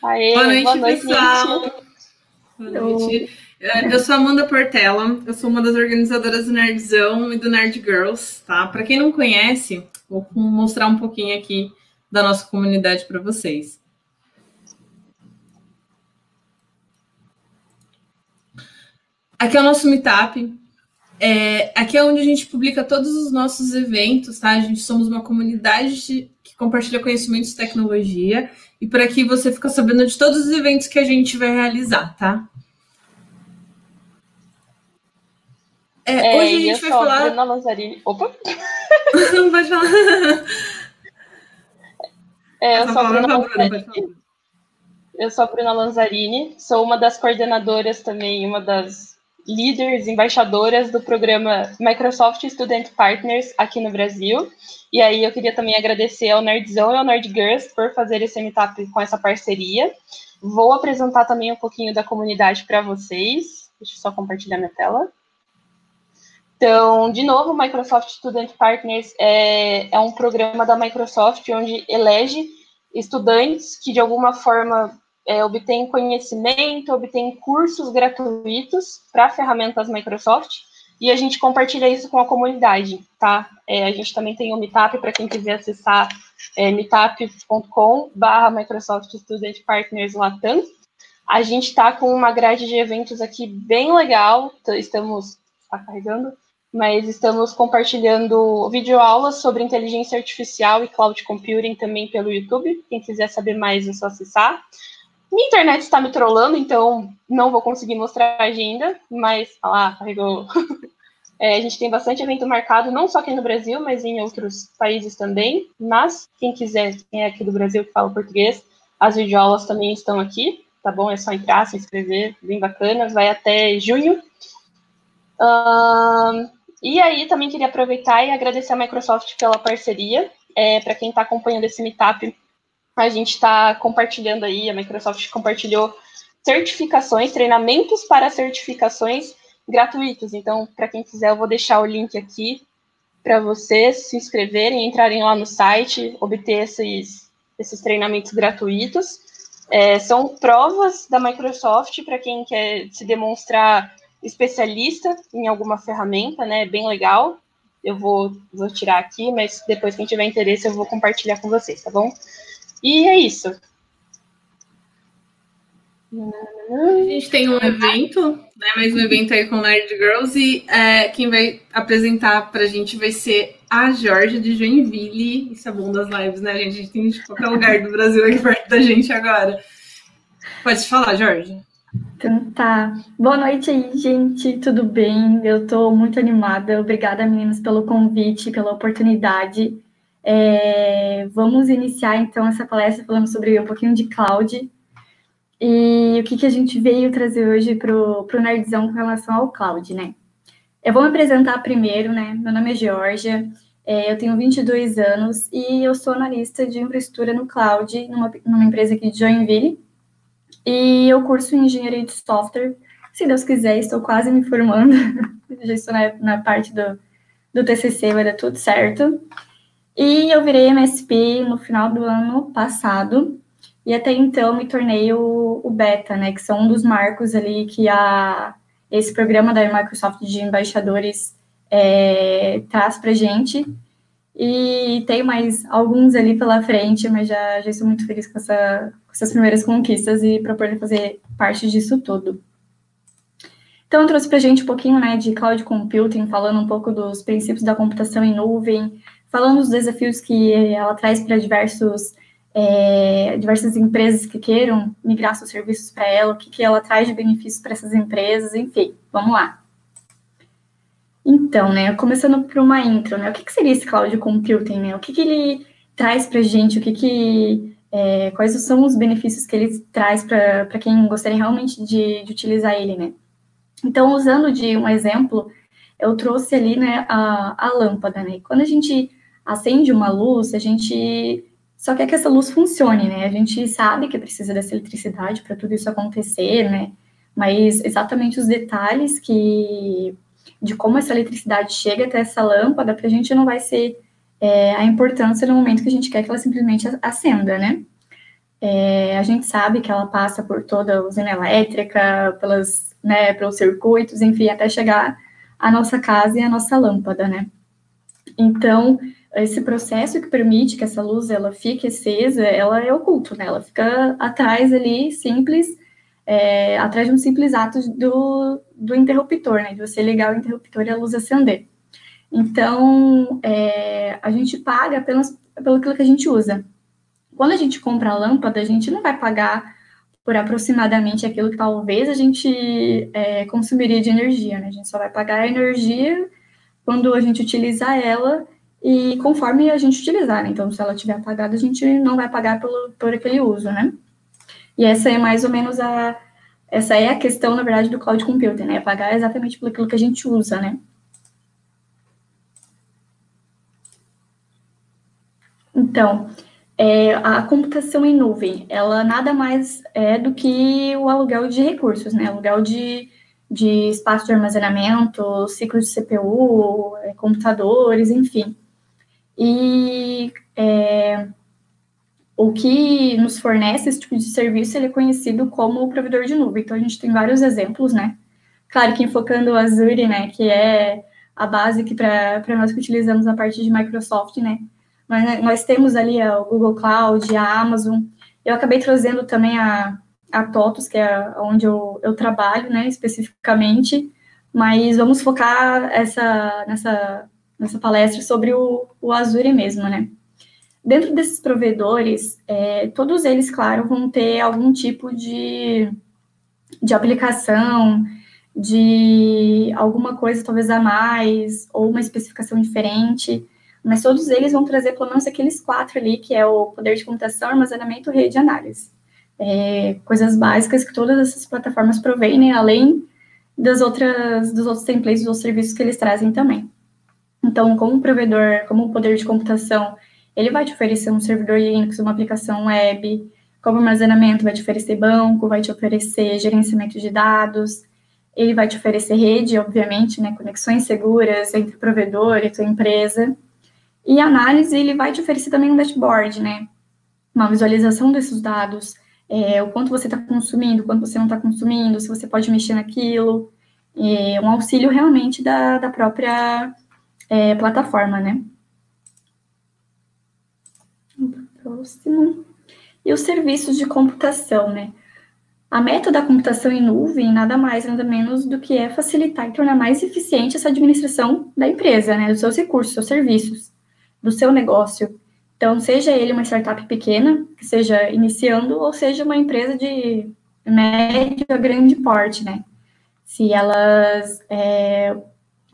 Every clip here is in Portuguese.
Aê, boa noite, pessoal. Gente. Boa noite. Eu sou a Amanda Portela, eu sou uma das organizadoras do Nerdzão e do Nerd Girls, tá? Para quem não conhece, vou mostrar um pouquinho aqui da nossa comunidade para vocês. Aqui é o nosso Meetup. Aqui é onde a gente publica todos os nossos eventos, tá? A gente somos uma comunidade que compartilha conhecimentos de tecnologia e por aqui você fica sabendo de todos os eventos que a gente vai realizar, tá? Hoje a gente vai falar... Bruna Lanzarini. Opa! Não pode falar. Eu sou a Bruna Lanzarini, sou uma das coordenadoras também, uma das líderes, embaixadoras do programa Microsoft Student Partners aqui no Brasil. E aí eu queria também agradecer ao Nerdzão e ao Nerd Girls por fazer esse meetup com essa parceria. Vou apresentar também um pouquinho da comunidade para vocês. Deixa eu só compartilhar minha tela. Então, de novo, o Microsoft Student Partners é um programa da Microsoft onde elege estudantes que, de alguma forma, obtêm conhecimento, obtêm cursos gratuitos para ferramentas Microsoft, e a gente compartilha isso com a comunidade, tá? A gente também tem o Meetup, para quem quiser acessar, meetup.com/Microsoft Student Partners Latam. A gente está com uma grade de eventos aqui bem legal, está carregando? Mas estamos compartilhando videoaulas sobre inteligência artificial e cloud computing também pelo YouTube. Quem quiser saber mais é só acessar. Minha internet está me trollando, então não vou conseguir mostrar a agenda, mas... carregou. A gente tem bastante evento marcado, não só aqui no Brasil, mas em outros países também. Mas quem quiser, quem é aqui do Brasil que fala português, as videoaulas também estão aqui, tá bom? É só entrar, se inscrever, bem bacana. Vai até junho. E aí, também queria aproveitar e agradecer a Microsoft pela parceria. Para quem está acompanhando esse Meetup, a gente está compartilhando aí, a Microsoft compartilhou certificações, treinamentos para certificações gratuitos. Então, para quem quiser, eu vou deixar o link aqui para vocês se inscreverem, entrarem lá no site, obter esses treinamentos gratuitos. São provas da Microsoft para quem quer se demonstrar especialista em alguma ferramenta, né? Bem legal. Eu vou tirar aqui, mas depois, quem tiver interesse, eu vou compartilhar com vocês, tá bom? E é isso. A gente tem um evento, né? Mais um evento aí com o Nerd Girls, e quem vai apresentar pra gente vai ser a Jorge de Joinville. Isso é bom das lives, né, gente? A gente tem de qualquer lugar do Brasil aqui perto da gente agora. Pode falar, Jorge. Então tá. Boa noite aí, gente. Tudo bem? Eu tô muito animada. Obrigada, meninas, pelo convite, pela oportunidade. Vamos iniciar, então, essa palestra falando sobre um pouquinho de cloud e o que a gente veio trazer hoje pro Nerdzão com relação ao cloud, né? Eu vou me apresentar primeiro, né? Meu nome é Georgia, eu tenho 22 anos e eu sou analista de infraestrutura no cloud numa empresa aqui de Joinville. E eu curso engenharia de software. Se Deus quiser, estou quase me formando. Já estou na parte do TCC, vai dar tudo certo. E eu virei MSP no final do ano passado. E até então me tornei o beta, né? Que são um dos marcos ali que esse programa da Microsoft de embaixadores traz pra gente. E tem mais alguns ali pela frente, mas já estou muito feliz com essas primeiras conquistas e para poder fazer parte disso tudo. Então, eu trouxe para a gente um pouquinho, né, de cloud computing, falando um pouco dos princípios da computação em nuvem, falando dos desafios que ela traz para diversas empresas que queiram migrar seus serviços para ela, o que ela traz de benefícios para essas empresas, enfim, vamos lá. Então, né, começando por uma intro, né, o que seria esse cloud computing, né, o que ele traz para a gente, quais são os benefícios que ele traz para quem gostaria realmente de utilizar ele, né. Então, usando de um exemplo, eu trouxe ali, né, a lâmpada, né, quando a gente acende uma luz, a gente só quer que essa luz funcione, né, a gente sabe que precisa dessa eletricidade para tudo isso acontecer, né, mas exatamente os detalhes de como essa eletricidade chega até essa lâmpada, para a gente não vai ser a importância no momento que a gente quer que ela simplesmente acenda, né? A gente sabe que ela passa por toda a usina elétrica, pelos circuitos, enfim, até chegar à nossa casa e à nossa lâmpada, né? Então, esse processo que permite que essa luz ela fique acesa, ela é oculto, né? Ela fica atrás ali, simples, atrás de um simples ato do interruptor, né? De você ligar o interruptor e a luz acender. Então, a gente paga apenas pelo aquilo que a gente usa. Quando a gente compra a lâmpada, a gente não vai pagar por aproximadamente aquilo que talvez a gente consumiria de energia, né? A gente só vai pagar a energia quando a gente utilizar ela e conforme a gente utilizar, né? Então, se ela estiver apagada, a gente não vai pagar por aquele uso, né? E essa é mais ou menos essa é a questão, na verdade, do cloud computing, né? Pagar exatamente por aquilo que a gente usa, né? Então, a computação em nuvem, ela nada mais é do que o aluguel de recursos, né? Aluguel de espaço de armazenamento, ciclos de CPU, computadores, enfim. E o que nos fornece esse tipo de serviço, ele é conhecido como o provedor de nuvem. Então, a gente tem vários exemplos, né? Claro que enfocando o Azure, né, que é a base que para nós que utilizamos a parte de Microsoft, né? Mas nós temos ali o Google Cloud, a Amazon. Eu acabei trazendo também a TOTUS, que é onde eu trabalho, né, especificamente. Mas vamos focar nessa palestra sobre o Azure mesmo, né? Dentro desses provedores, todos eles, claro, vão ter algum tipo de aplicação, de alguma coisa talvez a mais, ou uma especificação diferente, mas todos eles vão trazer pelo menos aqueles 4 ali, que é o poder de computação, armazenamento, rede e análise. Coisas básicas que todas essas plataformas provêm, né, além dos outros templates, dos outros serviços que eles trazem também. Então, como provedor, como poder de computação, ele vai te oferecer um servidor Linux, uma aplicação web. Como armazenamento, vai te oferecer banco, vai te oferecer gerenciamento de dados, ele vai te oferecer rede, obviamente, né, conexões seguras entre o provedor e a tua empresa. E análise, ele vai te oferecer também um dashboard, né, uma visualização desses dados, o quanto você está consumindo, quanto você não está consumindo, se você pode mexer naquilo, um auxílio realmente da própria plataforma, né. Próximo. E os serviços de computação, né? A meta da computação em nuvem nada mais, nada menos do que facilitar e tornar mais eficiente essa administração da empresa, né? Dos seus recursos, dos seus serviços, do seu negócio. Então, seja ele uma startup pequena, que seja iniciando, ou seja uma empresa de médio a grande porte, né? Se elas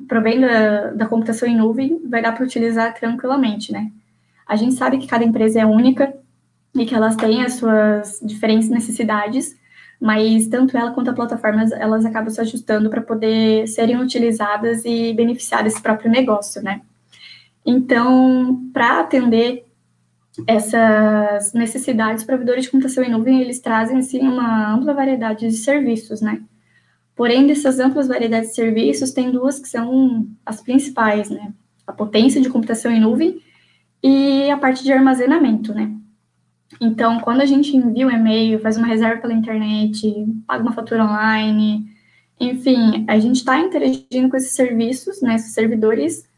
provém da computação em nuvem, vai dar para utilizar tranquilamente, né? A gente sabe que cada empresa é única, e que elas têm as suas diferentes necessidades, mas tanto ela quanto a plataforma, elas acabam se ajustando para poder serem utilizadas e beneficiar desse próprio negócio, né? Então, para atender essas necessidades, os provedores de computação em nuvem, eles trazem, assim, uma ampla variedade de serviços, né? Porém, dessas amplas variedades de serviços, tem 2 que são as principais, né? A potência de computação em nuvem e a parte de armazenamento, né? Então, quando a gente envia um e-mail, faz uma reserva pela internet, paga uma fatura online, enfim, a gente está interagindo com esses serviços, né, esses servidores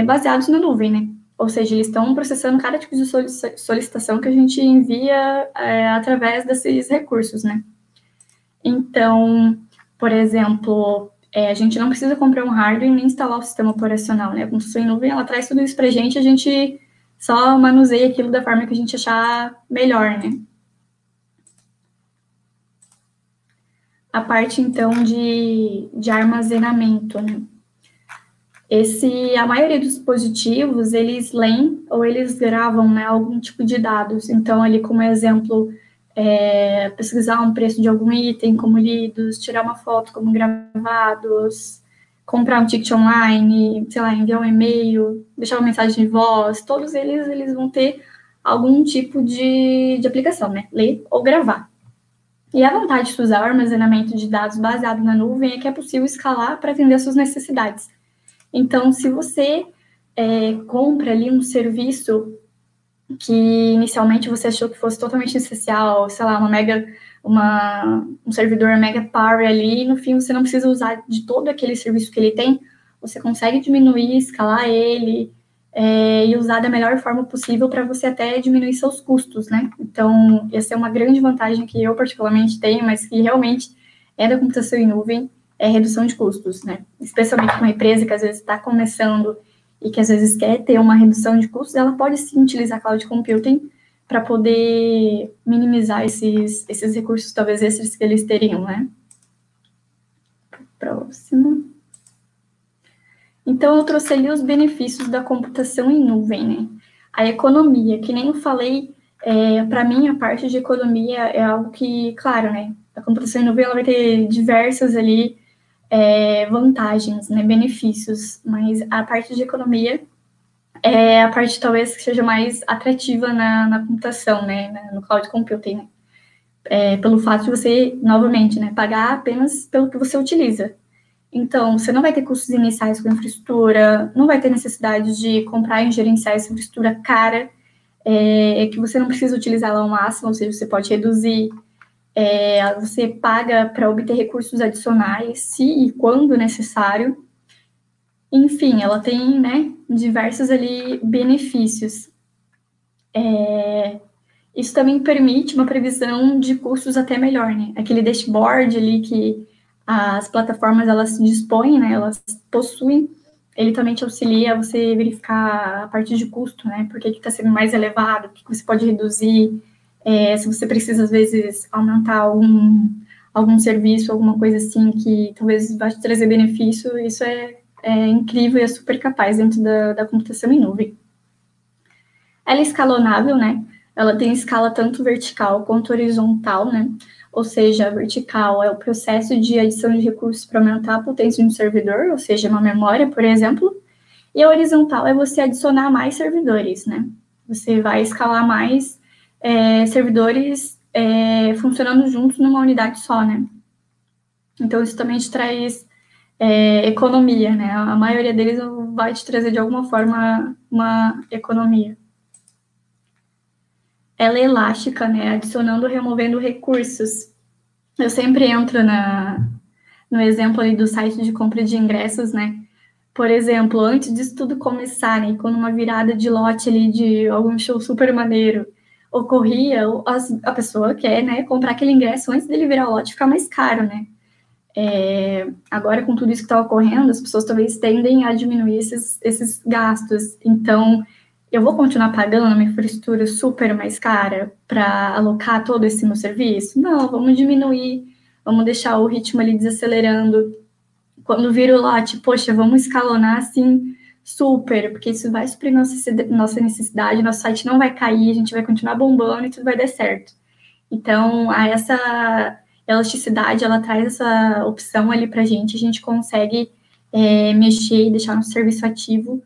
baseados na nuvem, né? Ou seja, eles estão processando cada tipo de solicitação que a gente envia através desses recursos, né? Então, por exemplo, a gente não precisa comprar um hardware nem instalar o sistema operacional, né? A computação em nuvem, ela traz tudo isso para a gente só manuseia aquilo da forma que a gente achar melhor, né? A parte, então, de armazenamento, né? A maioria dos dispositivos, eles leem ou eles gravam, né, algum tipo de dados. Então, ali como exemplo, pesquisar um preço de algum item como lidos, tirar uma foto como gravados, comprar um ticket online, sei lá, enviar um e-mail, deixar uma mensagem de voz, todos eles vão ter algum tipo de aplicação, né? Ler ou gravar. E a vantagem de usar o armazenamento de dados baseado na nuvem é que é possível escalar para atender às suas necessidades. Então, se você compra ali um serviço que inicialmente você achou que fosse totalmente essencial, sei lá, um servidor mega power ali, e no fim você não precisa usar de todo aquele serviço que ele tem, você consegue diminuir, escalar ele, e usar da melhor forma possível para você até diminuir seus custos, né? Então, essa é uma grande vantagem que eu particularmente tenho, mas que realmente é da computação em nuvem, é redução de custos, né? Especialmente uma empresa que às vezes está começando e que às vezes quer ter uma redução de custos, ela pode sim utilizar cloud computing para poder minimizar esses recursos, talvez extras que eles teriam, né? Próximo. Então, eu trouxe ali os benefícios da computação em nuvem, né? A economia, que nem eu falei, para mim, a parte de economia é algo que, claro, né? A computação em nuvem, ela vai ter diversas ali vantagens, né? Benefícios, mas a parte de economia é a parte, talvez, que seja mais atrativa na computação, né? No cloud computing, né? Pelo fato de você, novamente, né? Pagar apenas pelo que você utiliza. Então, você não vai ter custos iniciais com infraestrutura, não vai ter necessidade de comprar e gerenciar essa infraestrutura cara, que você não precisa utilizar ela ao máximo, ou seja, você pode reduzir, você paga para obter recursos adicionais, se e quando necessário. Enfim, ela tem, né, diversos ali benefícios. Isso também permite uma previsão de custos até melhor, né? Aquele dashboard ali que as plataformas, elas se dispõem, né? Elas possuem, ele também te auxilia a você verificar a parte de custo, né? Por que está sendo mais elevado, o que você pode reduzir, se você precisa, às vezes, aumentar algum serviço, alguma coisa assim que talvez vai te trazer benefício, isso é incrível e é super capaz dentro da computação em nuvem. Ela é escalonável, né? Ela tem escala tanto vertical quanto horizontal, né? Ou seja, a vertical é o processo de adição de recursos para aumentar a potência de um servidor, ou seja, uma memória, por exemplo. E a horizontal é você adicionar mais servidores, né? Você vai escalar mais servidores funcionando juntos numa unidade só, né? Então, isso também te traz economia, né? A maioria deles vai te trazer, de alguma forma, uma economia. Ela é elástica, né? Adicionando ou removendo recursos. Eu sempre entro no exemplo ali do site de compra de ingressos, né? Por exemplo, antes disso tudo começar, né? Quando uma virada de lote ali de algum show super maneiro ocorria, a pessoa quer, né, comprar aquele ingresso antes dele virar o lote e ficar mais caro, né? Agora, com tudo isso que está ocorrendo, as pessoas talvez tendem a diminuir esses gastos. Então, eu vou continuar pagando uma infraestrutura super mais cara para alocar todo esse meu serviço? Não, vamos diminuir, vamos deixar o ritmo ali desacelerando. Quando vira o lote, poxa, vamos escalonar assim, super, porque isso vai suprir nossa necessidade, nosso site não vai cair, a gente vai continuar bombando e tudo vai dar certo. Então, essa elasticidade, ela traz essa opção ali para a gente consegue mexer e deixar nosso serviço ativo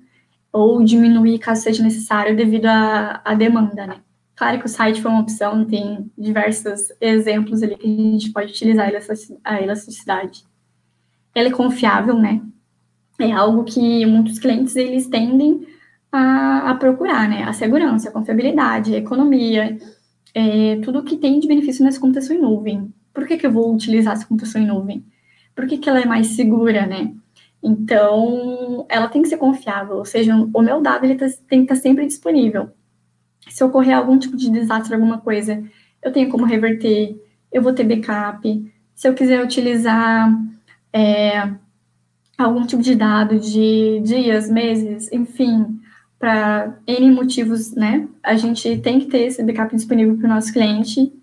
ou diminuir caso seja necessário devido à demanda, né? Claro que o site foi uma opção, tem diversos exemplos ali que a gente pode utilizar a elasticidade. Ela é confiável, né? É algo que muitos clientes, eles tendem a procurar, né? A segurança, a confiabilidade, a economia, tudo que tem de benefício nessa computação em nuvem. Por que eu vou utilizar essa computação em nuvem? Por que ela é mais segura, né? Então, ela tem que ser confiável, ou seja, o meu dado ele tem que estar sempre disponível. Se ocorrer algum tipo de desastre, alguma coisa, eu tenho como reverter, eu vou ter backup. Se eu quiser utilizar algum tipo de dado de dias, meses, enfim, para N motivos, né? A gente tem que ter esse backup disponível para o nosso cliente.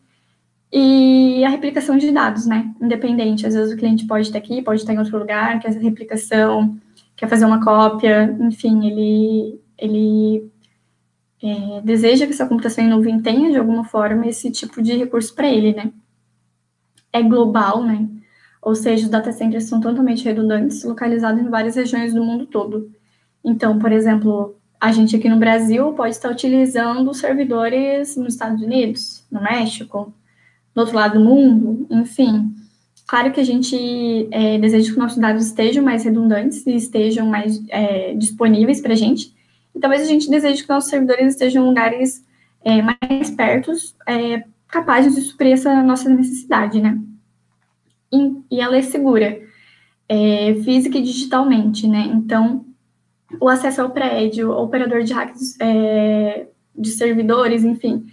E a replicação de dados, né? Independente. Às vezes o cliente pode estar aqui, pode estar em outro lugar, quer essa replicação, quer fazer uma cópia, enfim, ele deseja que essa computação em nuvem tenha, de alguma forma, esse tipo de recurso para ele, né? É global, né? Ou seja, os data centers são totalmente redundantes, localizados em várias regiões do mundo todo. Então, por exemplo, a gente aqui no Brasil pode estar utilizando servidores nos Estados Unidos, no México, do outro lado do mundo, enfim. Claro que a gente deseja que nossos dados estejam mais redundantes e estejam mais disponíveis para a gente. E talvez a gente deseje que nossos servidores estejam em lugares mais perto, capazes de suprir essa nossa necessidade, né? E ela é segura, física e digitalmente, né? Então, o acesso ao prédio, ao operador de hacks de servidores, enfim,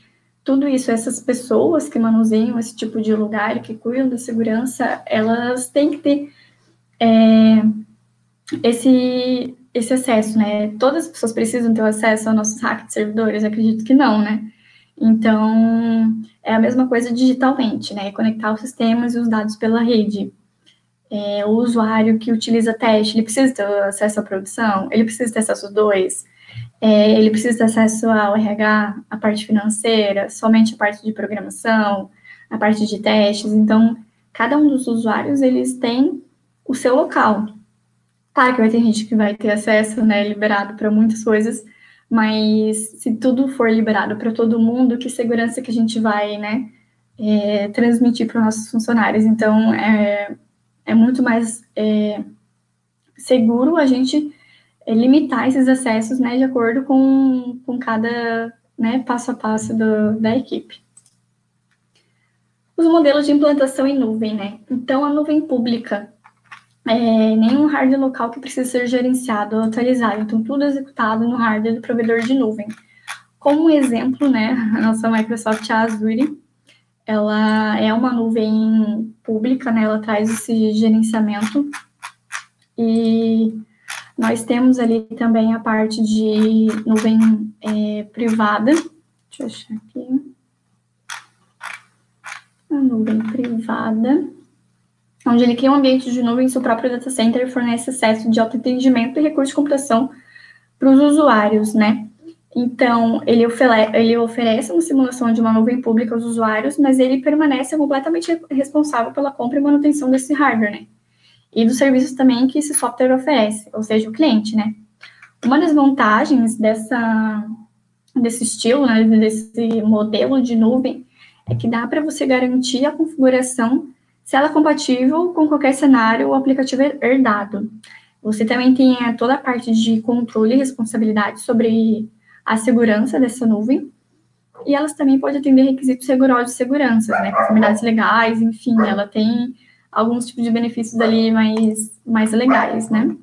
tudo isso, essas pessoas que manuseiam esse tipo de lugar, que cuidam da segurança, elas têm que ter esse acesso, né? Todas as pessoas precisam ter acesso aos nossos hacks de servidores? Acredito que não, né? Então, é a mesma coisa digitalmente, né? Conectar os sistemas e os dados pela rede. O usuário que utiliza teste, ele precisa ter acesso à produção? Ele precisa ter acesso aos dois? Ele precisa ter acesso ao RH, a parte financeira, somente a parte de programação, a parte de testes? Então, cada um dos usuários, eles têm o seu local. Claro que vai ter gente que vai ter acesso, né, liberado para muitas coisas, mas se tudo for liberado para todo mundo, que segurança que a gente vai, né, transmitir para os nossos funcionários? Então, é muito mais seguro a gente limitar esses acessos, né, de acordo com cada, né, passo a passo da equipe. Os modelos de implantação em nuvem, né? Então, a nuvem pública, nenhum hardware local que precisa ser gerenciado ou atualizado. Então, tudo executado no hardware do provedor de nuvem. Como exemplo, né, a nossa Microsoft Azure, ela é uma nuvem pública, né, ela traz esse gerenciamento. E nós temos ali também a parte de nuvem privada. Deixa eu achar aqui. A nuvem privada, onde ele cria um ambiente de nuvem em seu próprio data center e fornece acesso de autoatendimento e recursos de computação para os usuários, né? Então, ele oferece uma simulação de uma nuvem pública aos usuários, mas ele permanece completamente responsável pela compra e manutenção desse hardware, né? E dos serviços também que esse software oferece, ou seja, o cliente, né? Uma das vantagens desse estilo, né, desse modelo de nuvem, é que dá para você garantir a configuração se ela é compatível com qualquer cenário ou aplicativo herdado. Você também tem toda a parte de controle e responsabilidade sobre a segurança dessa nuvem, e elas também podem atender requisitos rigorosos de segurança, né, conformidades legais, enfim, ela tem alguns tipos de benefícios ali mais legais, né.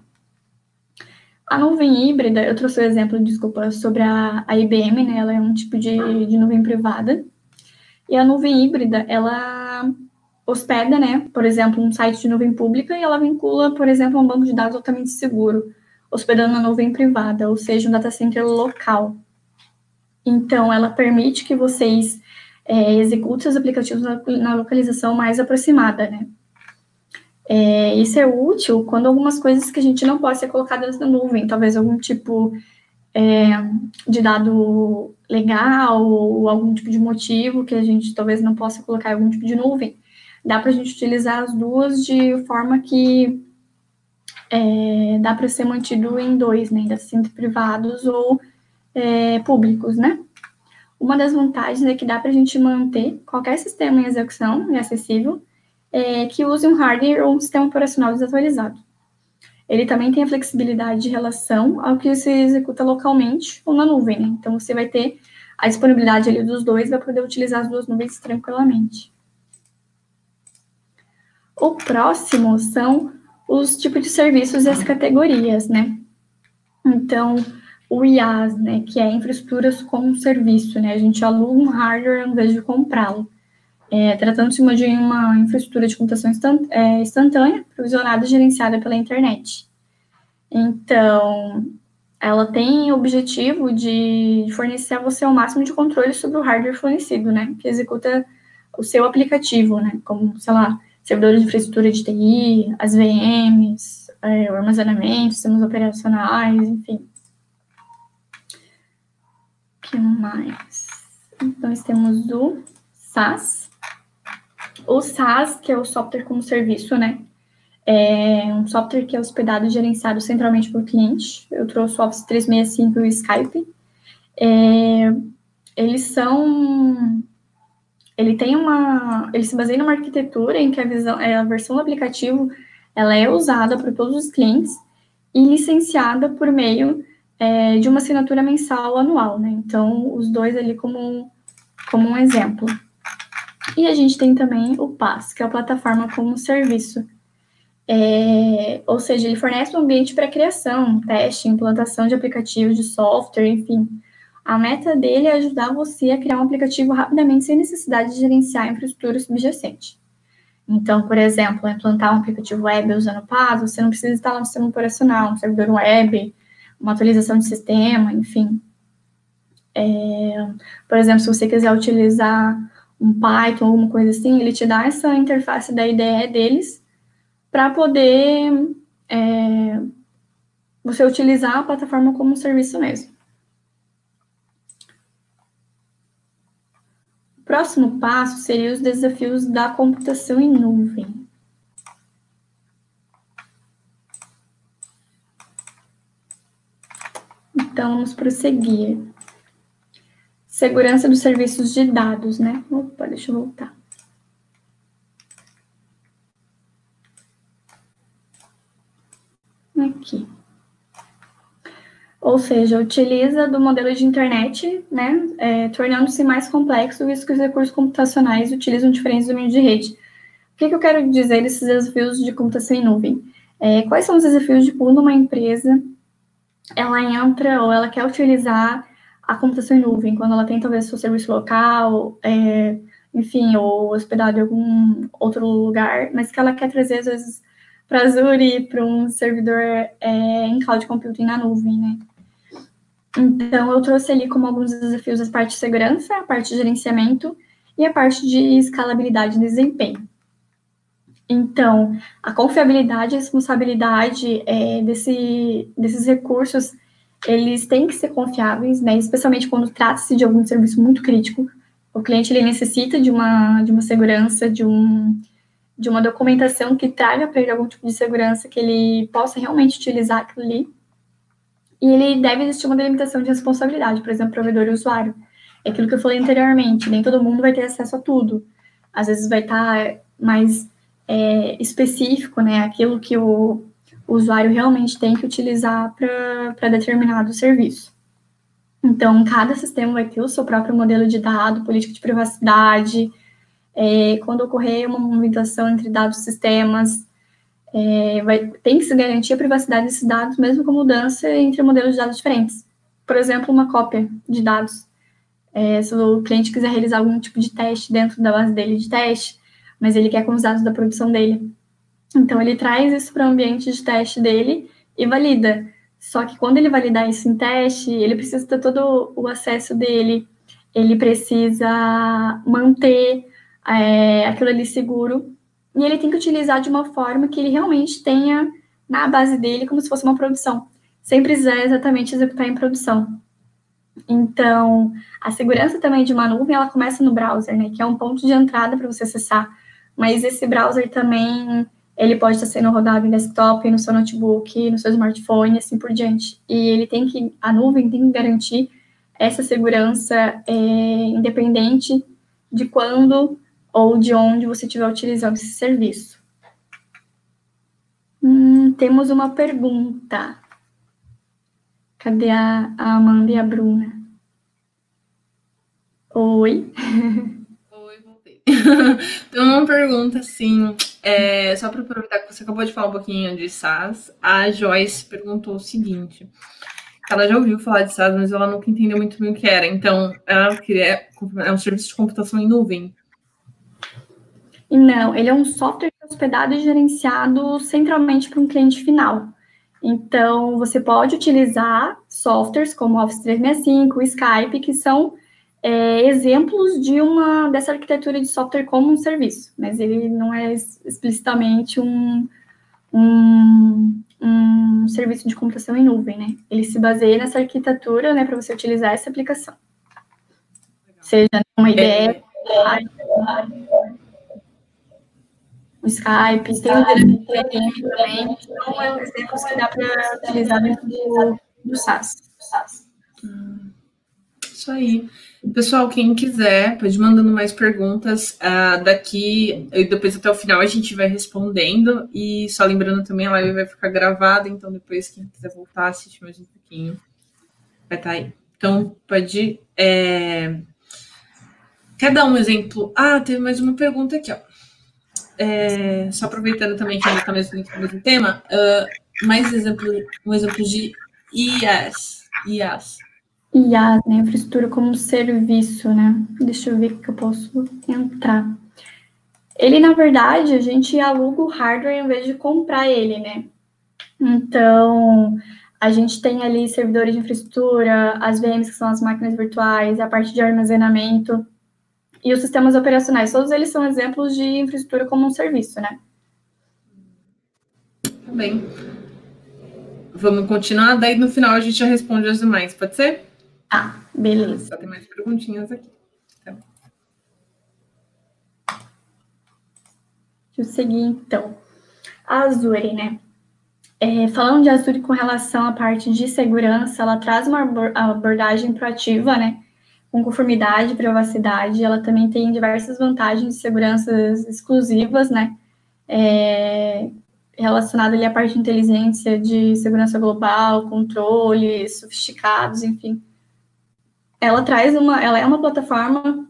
A nuvem híbrida, eu trouxe o exemplo, desculpa, sobre a IBM, né, ela é um tipo de nuvem privada, e a nuvem híbrida, ela hospeda, né, por exemplo, um site de nuvem pública e ela vincula, por exemplo, um banco de dados altamente seguro, hospedando na nuvem privada, ou seja, um data center local. Então, ela permite que vocês executem os aplicativos na localização mais aproximada, né. Isso é útil quando algumas coisas que a gente não pode ser colocadas na nuvem, talvez algum tipo de dado legal ou algum tipo de motivo que a gente talvez não possa colocar em algum tipo de nuvem. Dá para a gente utilizar as duas de forma que dá para ser mantido em dois, né, data centers privados ou públicos, né. Uma das vantagens é que dá para a gente manter qualquer sistema em execução e acessível que use um hardware ou um sistema operacional desatualizado. Ele também tem a flexibilidade de relação ao que se executa localmente ou na nuvem, né? Então, você vai ter a disponibilidade ali dos dois, vai poder utilizar as duas nuvens tranquilamente. O próximo são os tipos de serviços e as categorias, né? Então, o IaaS, né, que é infraestruturas como serviço, né? A gente aluga um hardware ao invés de comprá-lo. Tratando-se de uma infraestrutura de computação instantânea, provisionada e gerenciada pela internet. Então, ela tem o objetivo de fornecer a você o máximo de controle sobre o hardware fornecido, né, que executa o seu aplicativo, né, como, sei lá, servidores de infraestrutura de TI, as VMs, o armazenamento, sistemas operacionais, enfim. O que mais? Então, nós temos o SaaS. O SaaS, que é o software como serviço, né? É um software que é hospedado e gerenciado centralmente pelo cliente. Eu trouxe o Office 365 e o Skype. Eles se baseiam numa arquitetura em que a versão do aplicativo ela é usada por todos os clientes e licenciada por meio de uma assinatura mensal anual, né? Então, os dois ali como um exemplo. E a gente tem também o PaaS, que é a plataforma como serviço. Ou seja, ele fornece um ambiente para criação, teste, implantação de aplicativos, de software, enfim. A meta dele é ajudar você a criar um aplicativo rapidamente, sem necessidade de gerenciar a infraestrutura subjacente. Então, por exemplo, implantar um aplicativo web usando o PaaS, você não precisa instalar um sistema operacional, um servidor web, uma atualização de sistema, enfim. Por exemplo, se você quiser utilizar um Python, alguma coisa assim, ele te dá essa interface da IDE deles para poder você utilizar a plataforma como um serviço mesmo. O próximo passo seria os desafios da computação em nuvem. Então, vamos prosseguir. Segurança dos serviços de dados, né? Opa, deixa eu voltar. Aqui. Ou seja, utiliza do modelo de internet, né? Tornando-se mais complexo, visto que os recursos computacionais utilizam diferentes domínios de rede. O que eu quero dizer desses desafios de computação em nuvem? Quais são os desafios de quando uma empresa ela entra ou ela quer utilizar a computação em nuvem, quando ela tem talvez seu serviço local, enfim, ou hospedado em algum outro lugar, mas que ela quer trazer, às vezes, para Azure, para um servidor em cloud computing na nuvem, né? Então, eu trouxe ali como alguns desafios a parte de segurança, a parte de gerenciamento e a parte de escalabilidade e desempenho. Então, a confiabilidade e a responsabilidade desses recursos, eles têm que ser confiáveis, né? Especialmente quando trata-se de algum serviço muito crítico. O cliente ele necessita de uma segurança, de uma documentação que traga para ele algum tipo de segurança que ele possa realmente utilizar aquilo ali. E ele deve existir uma delimitação de responsabilidade, por exemplo, provedor e usuário. É aquilo que eu falei anteriormente, nem todo mundo vai ter acesso a tudo. Às vezes vai estar mais específico, né? Aquilo que o usuário realmente tem que utilizar para determinado serviço. Então, cada sistema vai ter o seu próprio modelo de dado, política de privacidade. Quando ocorrer uma movimentação entre dados e sistemas, tem que se garantir a privacidade desses dados, mesmo com mudança entre modelos de dados diferentes. Por exemplo, uma cópia de dados. Se o cliente quiser realizar algum tipo de teste dentro da base dele de teste, mas ele quer com os dados da produção dele. Então, ele traz isso para o ambiente de teste dele e valida. Só que quando ele validar isso em teste, ele precisa ter todo o acesso dele, ele precisa manter aquilo ali seguro, e ele tem que utilizar de uma forma que ele realmente tenha na base dele como se fosse uma produção, sem precisar exatamente executar em produção. Então, a segurança também de uma nuvem, ela começa no browser, né, que é um ponto de entrada para você acessar, mas esse browser também, ele pode estar sendo rodado em desktop, no seu notebook, no seu smartphone, assim por diante. E a nuvem tem que garantir essa segurança independente de quando ou de onde você estiver utilizando esse serviço. Temos uma pergunta. Cadê a Amanda e a Bruna? Oi. Oi, voltei. Tem uma pergunta, assim, só para aproveitar que você acabou de falar um pouquinho de SaaS, a Joyce perguntou o seguinte, ela já ouviu falar de SaaS, mas ela nunca entendeu muito bem o que era, então ela queria, um serviço de computação em nuvem. Não, ele é um software hospedado e gerenciado centralmente para um cliente final. Então, você pode utilizar softwares como Office 365, Skype, que são exemplos dessa arquitetura de software como um serviço, mas ele não é explicitamente um serviço de computação em nuvem, né? Ele se baseia nessa arquitetura, né, para você utilizar essa aplicação. Seja uma ideia, o Skype, tem o também, então é um exemplo que dá para utilizar dentro do SaaS. Isso aí. Pessoal, quem quiser, pode ir mandando mais perguntas daqui, e depois até o final a gente vai respondendo, e só lembrando também, a live vai ficar gravada, então depois quem quiser voltar, assistir mais um pouquinho, vai estar aí. Então, pode... Quer dar um exemplo? Ah, teve mais uma pergunta aqui, ó. Só aproveitando também que a gente está mais no mesmo tema, um exemplo de IaaS. IaaS, né? Infraestrutura como serviço, né? Deixa eu ver o que eu posso entrar. Ele, na verdade, a gente aluga o hardware em vez de comprar ele, né? Então, a gente tem ali servidores de infraestrutura, as VMs, que são as máquinas virtuais, a parte de armazenamento e os sistemas operacionais. Todos eles são exemplos de infraestrutura como um serviço, né? Tá bem. Vamos continuar, daí no final a gente já responde as demais, pode ser? Ah, beleza. Só tem mais perguntinhas aqui. Tá. Deixa eu seguir, então. A Azure, né? Falando de Azure com relação à parte de segurança, ela traz uma abordagem proativa, né? Com conformidade e privacidade. Ela também tem diversas vantagens de segurança exclusivas, né? Relacionada ali à parte de inteligência de segurança global, controles sofisticados, enfim. Ela é uma plataforma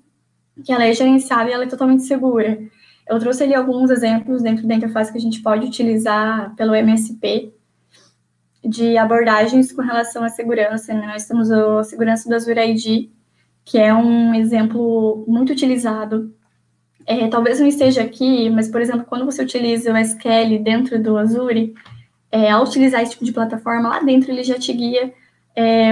que ela é gerenciada e ela é totalmente segura. Eu trouxe ali alguns exemplos dentro da interface que a gente pode utilizar pelo MSP de abordagens com relação à segurança, né? Nós temos a segurança do Azure ID, que é um exemplo muito utilizado. Talvez não esteja aqui, mas, por exemplo, quando você utiliza o SQL dentro do Azure, ao utilizar esse tipo de plataforma, lá dentro ele já te guia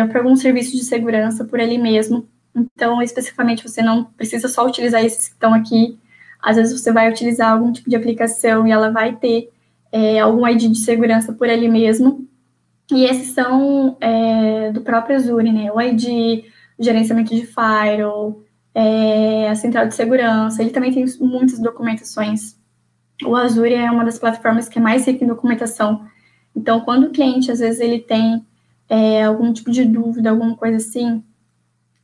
para algum serviço de segurança por ele mesmo. Então, especificamente, você não precisa só utilizar esses que estão aqui. Às vezes você vai utilizar algum tipo de aplicação e ela vai ter algum ID de segurança por ele mesmo. E esses são do próprio Azure, né? O ID, o gerenciamento de firewall, a central de segurança. Ele também tem muitas documentações. O Azure é uma das plataformas que é mais rica em documentação. Então, quando o cliente, às vezes, ele tem algum tipo de dúvida, alguma coisa assim,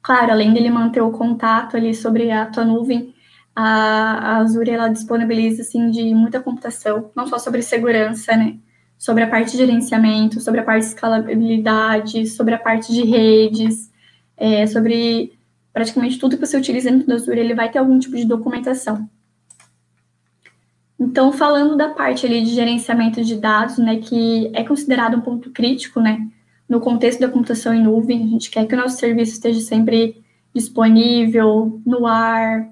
claro, além dele manter o contato ali sobre a tua nuvem, a Azure, ela disponibiliza, assim, de muita computação, não só sobre segurança, né? Sobre a parte de gerenciamento, sobre a parte de escalabilidade, sobre a parte de redes, sobre praticamente tudo que você utiliza dentro do Azure, ele vai ter algum tipo de documentação. Então, falando da parte ali de gerenciamento de dados, né, que é considerado um ponto crítico, né, no contexto da computação em nuvem, a gente quer que o nosso serviço esteja sempre disponível, no ar,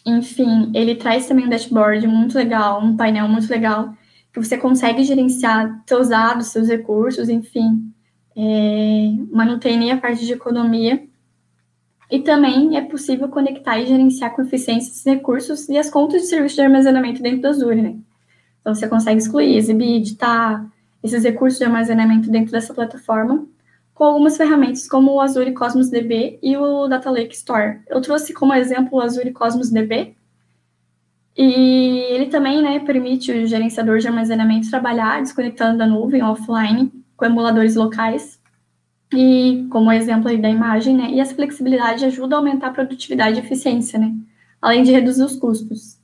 enfim, ele traz também um dashboard muito legal, um painel muito legal, que você consegue gerenciar seus dados, seus recursos, enfim, mantém a parte de economia. E também é possível conectar e gerenciar com eficiência esses recursos e as contas de serviço de armazenamento dentro do Azure, né? Então, você consegue excluir, exibir, editar esses recursos de armazenamento dentro dessa plataforma com algumas ferramentas como o Azure Cosmos DB e o Data Lake Store. Eu trouxe como exemplo o Azure Cosmos DB, e ele também, né, permite o gerenciador de armazenamento trabalhar desconectando da nuvem offline com emuladores locais. E como exemplo aí da imagem, né? E essa flexibilidade ajuda a aumentar a produtividade e eficiência, né? Além de reduzir os custos.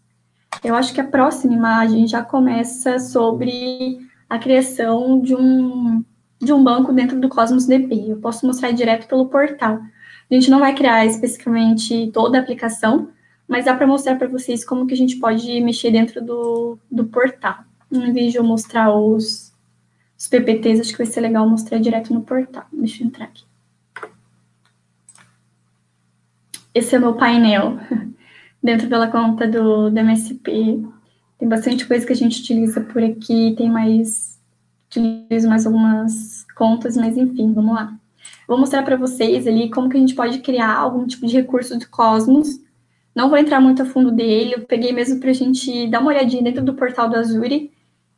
Eu acho que a próxima imagem já começa sobre a criação de um banco dentro do Cosmos DB. Eu posso mostrar direto pelo portal. A gente não vai criar especificamente toda a aplicação, mas dá para mostrar para vocês como que a gente pode mexer dentro do portal. Em vez de eu mostrar os PPTs, acho que vai ser legal mostrar direto no portal. Deixa eu entrar aqui. Esse é o meu painel dentro pela conta do MSP. Tem bastante coisa que a gente utiliza por aqui, utilizo mais algumas contas, mas enfim, vamos lá. Vou mostrar para vocês ali como que a gente pode criar algum tipo de recurso do Cosmos. Não vou entrar muito a fundo dele, eu peguei mesmo para a gente dar uma olhadinha dentro do portal do Azure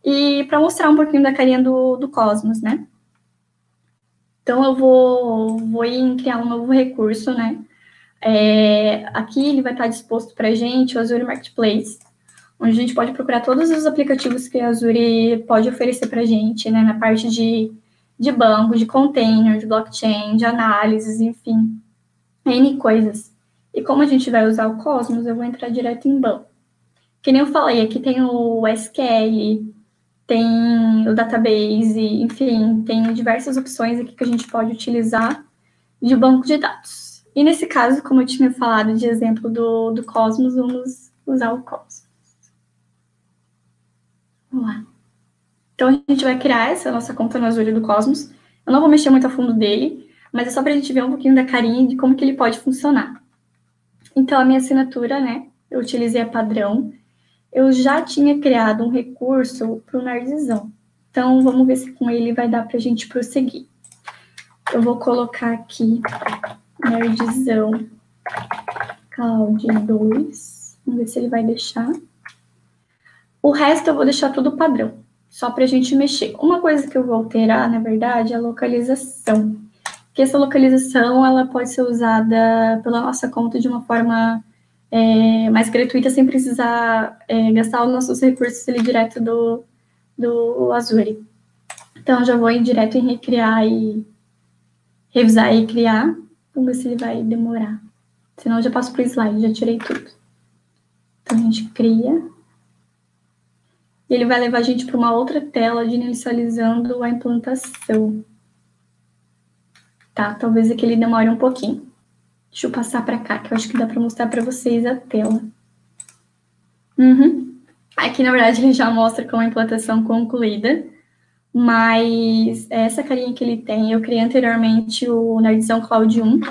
e para mostrar um pouquinho da carinha do Cosmos, né? Então, eu vou criar um novo recurso, né? Aqui ele vai estar disposto para a gente, o Azure Marketplace, onde a gente pode procurar todos os aplicativos que a Azure pode oferecer para a gente, né? Na parte de banco, de container, de blockchain, de análises, enfim, N coisas. E como a gente vai usar o Cosmos, eu vou entrar direto em banco. Que nem eu falei, aqui tem o SQL, tem o database, enfim, tem diversas opções aqui que a gente pode utilizar de banco de dados. E nesse caso, como eu tinha falado de exemplo do Cosmos, vamos usar o Cosmos. Vamos lá. Então, a gente vai criar essa nossa conta no Azure do Cosmos. Eu não vou mexer muito a fundo dele, mas é só para a gente ver um pouquinho da carinha de como que ele pode funcionar. Então, a minha assinatura, né, eu utilizei a padrão. Eu já tinha criado um recurso para o Nerdzão. Então, vamos ver se com ele vai dar para a gente prosseguir. Eu vou colocar aqui Nerdzão Cloud 2. Vamos ver se ele vai deixar. O resto eu vou deixar tudo padrão, só para a gente mexer. Uma coisa que eu vou alterar, na verdade, é a localização. Porque essa localização, ela pode ser usada pela nossa conta de uma forma mais gratuita, sem precisar gastar os nossos recursos ali direto do Azure. Então, já vou ir direto em recriar e revisar e criar. Vamos ver se ele vai demorar. Senão, eu já passo para o slide, já tirei tudo. Então, a gente cria. E ele vai levar a gente para uma outra tela de inicializando a implantação. Tá? Talvez aqui ele demore um pouquinho. Deixa eu passar para cá, que eu acho que dá para mostrar para vocês a tela. Aqui, na verdade, ele já mostra com a implantação concluída, mas essa carinha que ele tem, eu criei anteriormente o Nerdzão Cloud 1,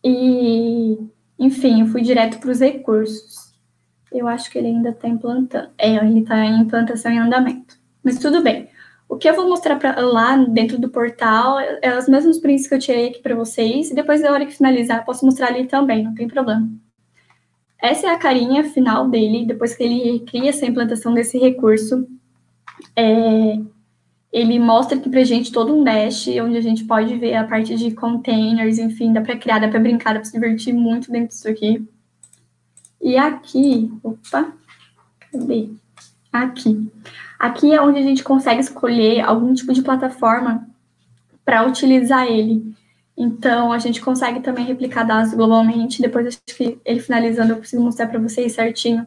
e, enfim, eu fui direto para os recursos. Eu acho que ele ainda está implantando. Ele está em implantação em andamento. Mas tudo bem. O que eu vou mostrar lá dentro do portal é os mesmos prints que eu tirei aqui para vocês. E depois, na hora que finalizar, eu posso mostrar ali também, não tem problema. Essa é a carinha final dele. Depois que ele cria essa implantação desse recurso, ele mostra aqui para a gente todo um dash, onde a gente pode ver a parte de containers, enfim, dá para criar, dá para brincar, dá para se divertir muito dentro disso aqui. E aqui, opa, cadê? Aqui é onde a gente consegue escolher algum tipo de plataforma para utilizar ele. Então, a gente consegue também replicar dados globalmente. Depois, acho que ele finalizando, eu consigo mostrar para vocês certinho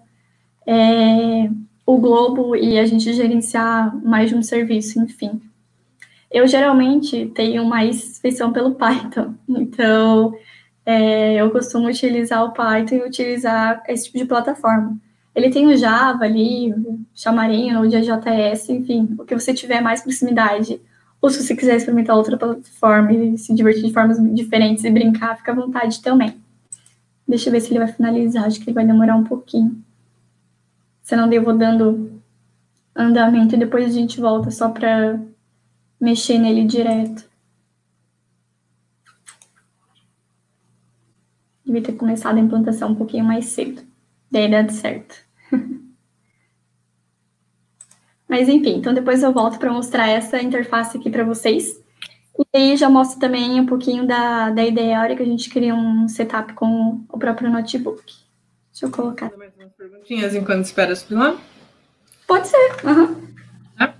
o globo e a gente gerenciar mais de um serviço, enfim. Eu, geralmente, tenho mais feição pelo Python. Então, eu costumo utilizar o Python e utilizar esse tipo de plataforma. Ele tem o Java ali, Xamarin, ou JS, enfim, o que você tiver mais proximidade. Ou se você quiser experimentar outra plataforma e se divertir de formas diferentes e brincar, fica à vontade também. Deixa eu ver se ele vai finalizar, acho que ele vai demorar um pouquinho. Senão eu vou dando andamento e depois a gente volta só para mexer nele direto. Devia ter começado a implantação um pouquinho mais cedo. Daí dá certo. Mas enfim, então depois eu volto para mostrar essa interface aqui para vocês. E aí já mostro também um pouquinho da ideia, a hora que a gente cria um setup com o próprio notebook. Deixa eu colocar. Mais umas perguntinhas enquanto espera explicar? Pode ser. Tá?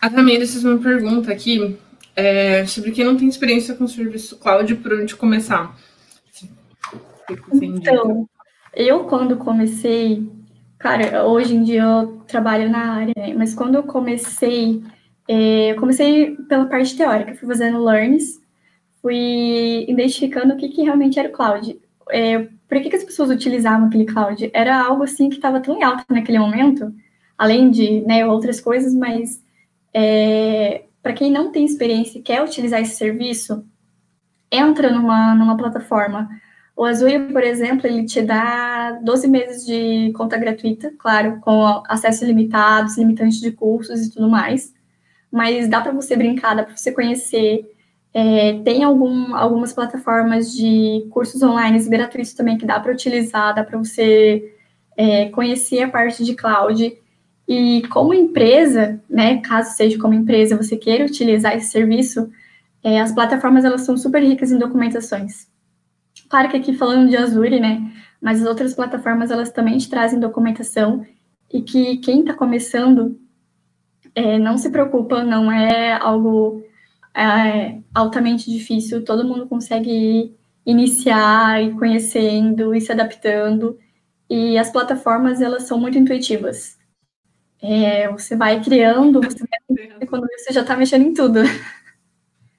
A Tamires fez uma pergunta aqui sobre quem não tem experiência com o serviço cloud, por onde começar. Então, eu quando comecei, claro, hoje em dia eu trabalho na área, né? Mas quando eu comecei pela parte teórica, fui fazendo learns, fui identificando o que realmente era o cloud. Por que as pessoas utilizavam aquele cloud? Era algo assim que estava tão em alta naquele momento, além de outras coisas, mas para quem não tem experiência e quer utilizar esse serviço, entra numa plataforma. O Azure, por exemplo, ele te dá 12 meses de conta gratuita, claro, com acesso ilimitado, limitantes de cursos e tudo mais, mas dá para você brincar, dá para você conhecer. Tem algumas plataformas de cursos online gratuitos também que dá para utilizar, dá para você conhecer a parte de cloud. E como empresa, né, caso seja como empresa, você queira utilizar esse serviço, as plataformas elas são super ricas em documentações. Claro que aqui falando de Azure, né, mas as outras plataformas elas também te trazem documentação e que quem está começando não se preocupa, não é algo altamente difícil, todo mundo consegue ir iniciar, e conhecendo, e se adaptando. E as plataformas, elas são muito intuitivas. Você vai criando, você vai, quando você já está mexendo em tudo.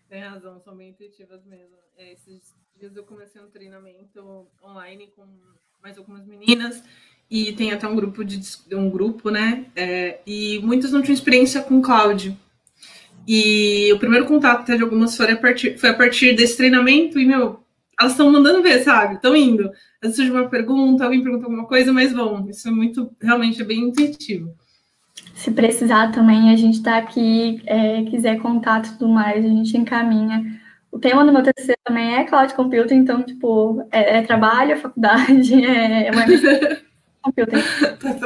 Tem razão, são bem intuitivas mesmo. Esses dias eu comecei um treinamento online com mais algumas meninas, e tem até um grupo, né? E muitas não tinham experiência com cloud. E o primeiro contato de algumas foi a partir desse treinamento, e, elas estão mandando ver, sabe? Estão indo. Às vezes surge uma pergunta, alguém pergunta alguma coisa, mas vão. Isso realmente é bem intuitivo. Se precisar também, a gente está aqui, quiser contato e tudo mais, a gente encaminha. O tema do meu TCC também é Cloud Computing, então, tipo, trabalho, é faculdade, computing.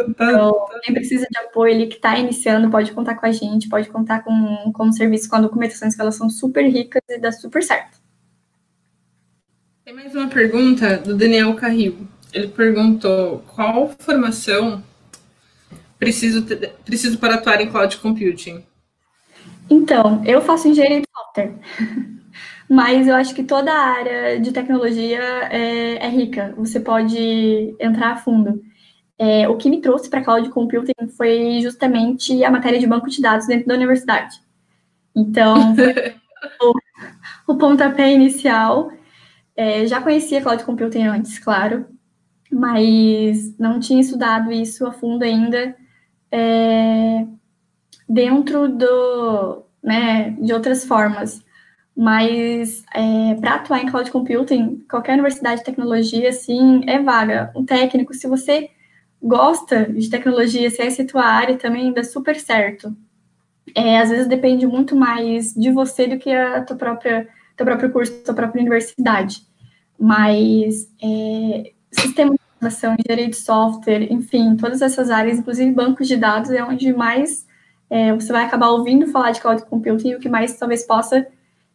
Então, quem precisa de apoio, ele que está iniciando, pode contar com a gente, pode contar com serviço, com documentações que elas são super ricas e dá super certo. Tem mais uma pergunta do Daniel Carril. Ele perguntou qual formação preciso para atuar em Cloud Computing. Então, eu faço engenharia de software, mas eu acho que toda a área de tecnologia é rica, você pode entrar a fundo. O que me trouxe para Cloud Computing foi justamente a matéria de banco de dados dentro da universidade. Então, foi o pontapé inicial. Já conhecia Cloud Computing antes, claro, mas não tinha estudado isso a fundo ainda dentro de outras formas. Mas para atuar em Cloud Computing, qualquer universidade de tecnologia, assim, é vaga. Um técnico, se você gosta de tecnologia, se essa é a tua área, também dá super certo. Às vezes depende muito mais de você do que teu próprio curso, tua própria universidade. Mas sistema de informação, engenharia de software, enfim, todas essas áreas, inclusive bancos de dados, é onde mais você vai acabar ouvindo falar de Cloud Computing, e o que mais talvez possa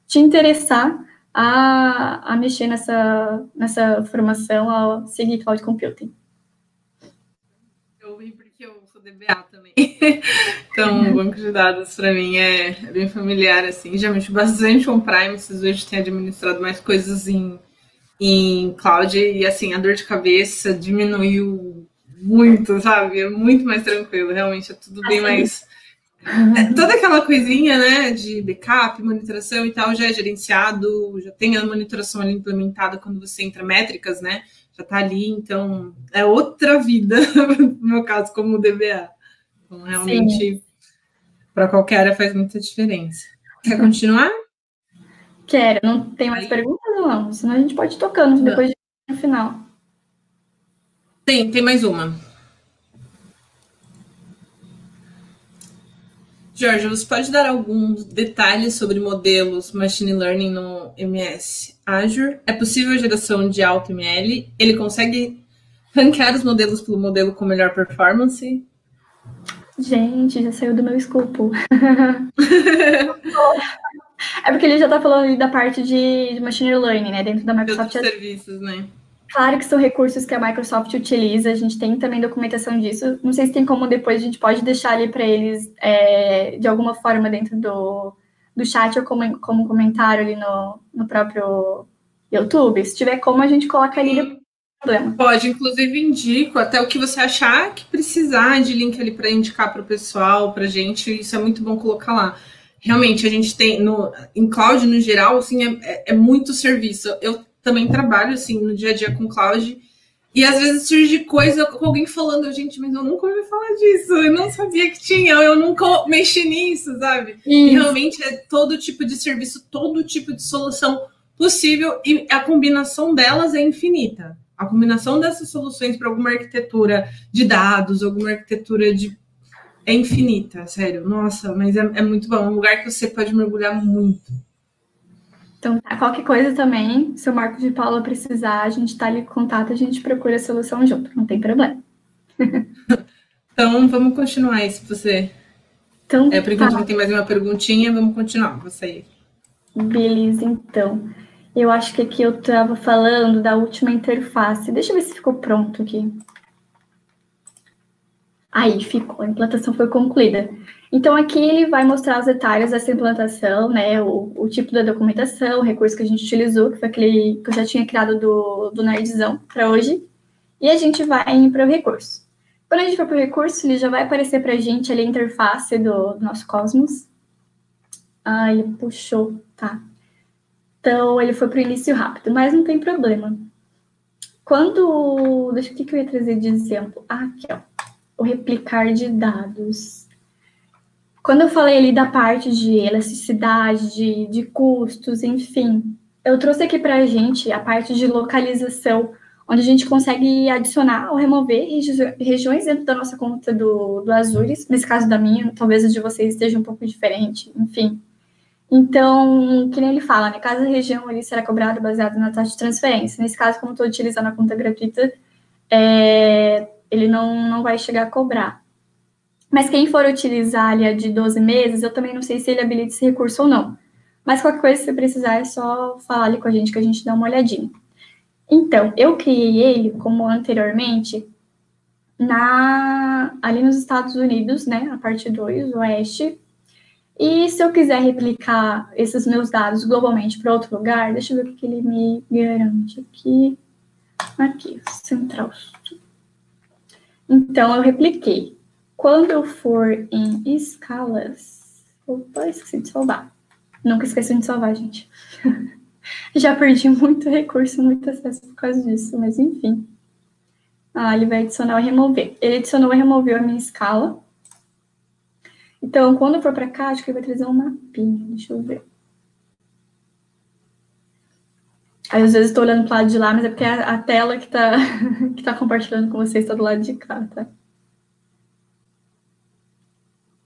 te interessar a mexer nessa formação, ao seguir Cloud Computing. Eu vi porque eu sou DBA também. Então, o banco de dados para mim é bem familiar, assim. Já mexo bastante on-premises, hoje tenho administrado mais coisas em cloud, e assim, a dor de cabeça diminuiu muito, sabe? É muito mais tranquilo, realmente é tudo bem mais... Toda aquela coisinha, né, de backup, monitoração e tal, já é gerenciado, já tem a monitoração ali implementada quando você entra métricas, né? Já tá ali, então é outra vida, no meu caso, como DBA. Então, realmente, para qualquer área faz muita diferença. Quer continuar? Quero. Não tem mais perguntas, não? Senão a gente pode ir tocando depois no final. Tem mais uma. Jorge, você pode dar alguns detalhes sobre modelos Machine Learning no MS Azure? É possível a geração de AutoML? Ele consegue ranquear os modelos pelo modelo com melhor performance? Gente, já saiu do meu escopo. É porque ele já está falando da parte de Machine Learning, né? Dentro da Microsoft. De serviços, né? Claro que são recursos que a Microsoft utiliza, a gente tem também documentação disso. Não sei se tem como depois a gente pode deixar ali para eles, de alguma forma, dentro do chat ou como comentário ali no próprio YouTube. Se tiver como, a gente coloca ali, não tem problema. Pode, inclusive indico até o que você achar que precisar de link ali para indicar para o pessoal, para a gente, isso é muito bom colocar lá. Realmente, a gente tem, em cloud, no geral, assim, é muito serviço. Eu também trabalho, assim, no dia a dia com cloud, e às vezes surge coisa com alguém falando, gente, mas eu nunca ouvi falar disso, eu não sabia que tinha, eu nunca mexi nisso, sabe? E realmente é todo tipo de serviço, todo tipo de solução possível, e a combinação delas é infinita. A combinação dessas soluções para alguma arquitetura de dados, alguma arquitetura é infinita, sério. Nossa, mas é muito bom. É um lugar que você pode mergulhar muito. Então, qualquer coisa também, se o Marcos de Paula precisar, a gente está ali com contato, a gente procura a solução junto, não tem problema. Então, vamos continuar aí, se você... Então, por enquanto tem mais uma perguntinha, vamos continuar, vou sair. Beleza, então. Eu acho que aqui eu estava falando da última interface. Deixa eu ver se ficou pronto aqui. Aí, ficou. A implantação foi concluída. Então, aqui ele vai mostrar os detalhes dessa implantação, né, o tipo da documentação, o recurso que a gente utilizou, que foi aquele que eu já tinha criado do Nerdzão para hoje, e a gente vai para o recurso. Quando a gente for para o recurso, ele já vai aparecer para a gente ali a interface do nosso Cosmos. Ah, ele puxou, tá. Então, ele foi para o início rápido, mas não tem problema. Quando... Deixa eu ver o que eu ia trazer de exemplo. Ah, aqui, ó. O replicar de dados. Quando eu falei ali da parte de elasticidade, de custos, enfim, eu trouxe aqui para a gente a parte de localização, onde a gente consegue adicionar ou remover regiões dentro da nossa conta do Azures. Nesse caso da minha, talvez a de vocês esteja um pouco diferente, enfim. Então, que nem ele fala, né? Cada região ali será cobrada baseada na taxa de transferência. Nesse caso, como eu estou utilizando a conta gratuita, ele não vai chegar a cobrar. Mas quem for utilizar ali a de 12 meses, eu também não sei se ele habilita esse recurso ou não. Mas qualquer coisa, se você precisar, é só falar ali com a gente que a gente dá uma olhadinha. Então, eu criei ele, como anteriormente, ali nos Estados Unidos, né? A parte 2, o Oeste. E se eu quiser replicar esses meus dados globalmente para outro lugar, deixa eu ver o que ele me garante aqui. Aqui, Central. Então, eu repliquei. Quando eu for em escalas... Opa, esqueci de salvar. Nunca esqueçam de salvar, gente. Já perdi muito recurso, muito acesso por causa disso, mas enfim. Ah, ele vai adicionar ou remover. Ele adicionou e removeu a minha escala. Então, quando eu for para cá, acho que ele vai trazer um mapinha. Deixa eu ver. Aí, às vezes, estou olhando para o lado de lá, mas é porque a tela que tá compartilhando com vocês está do lado de cá, tá?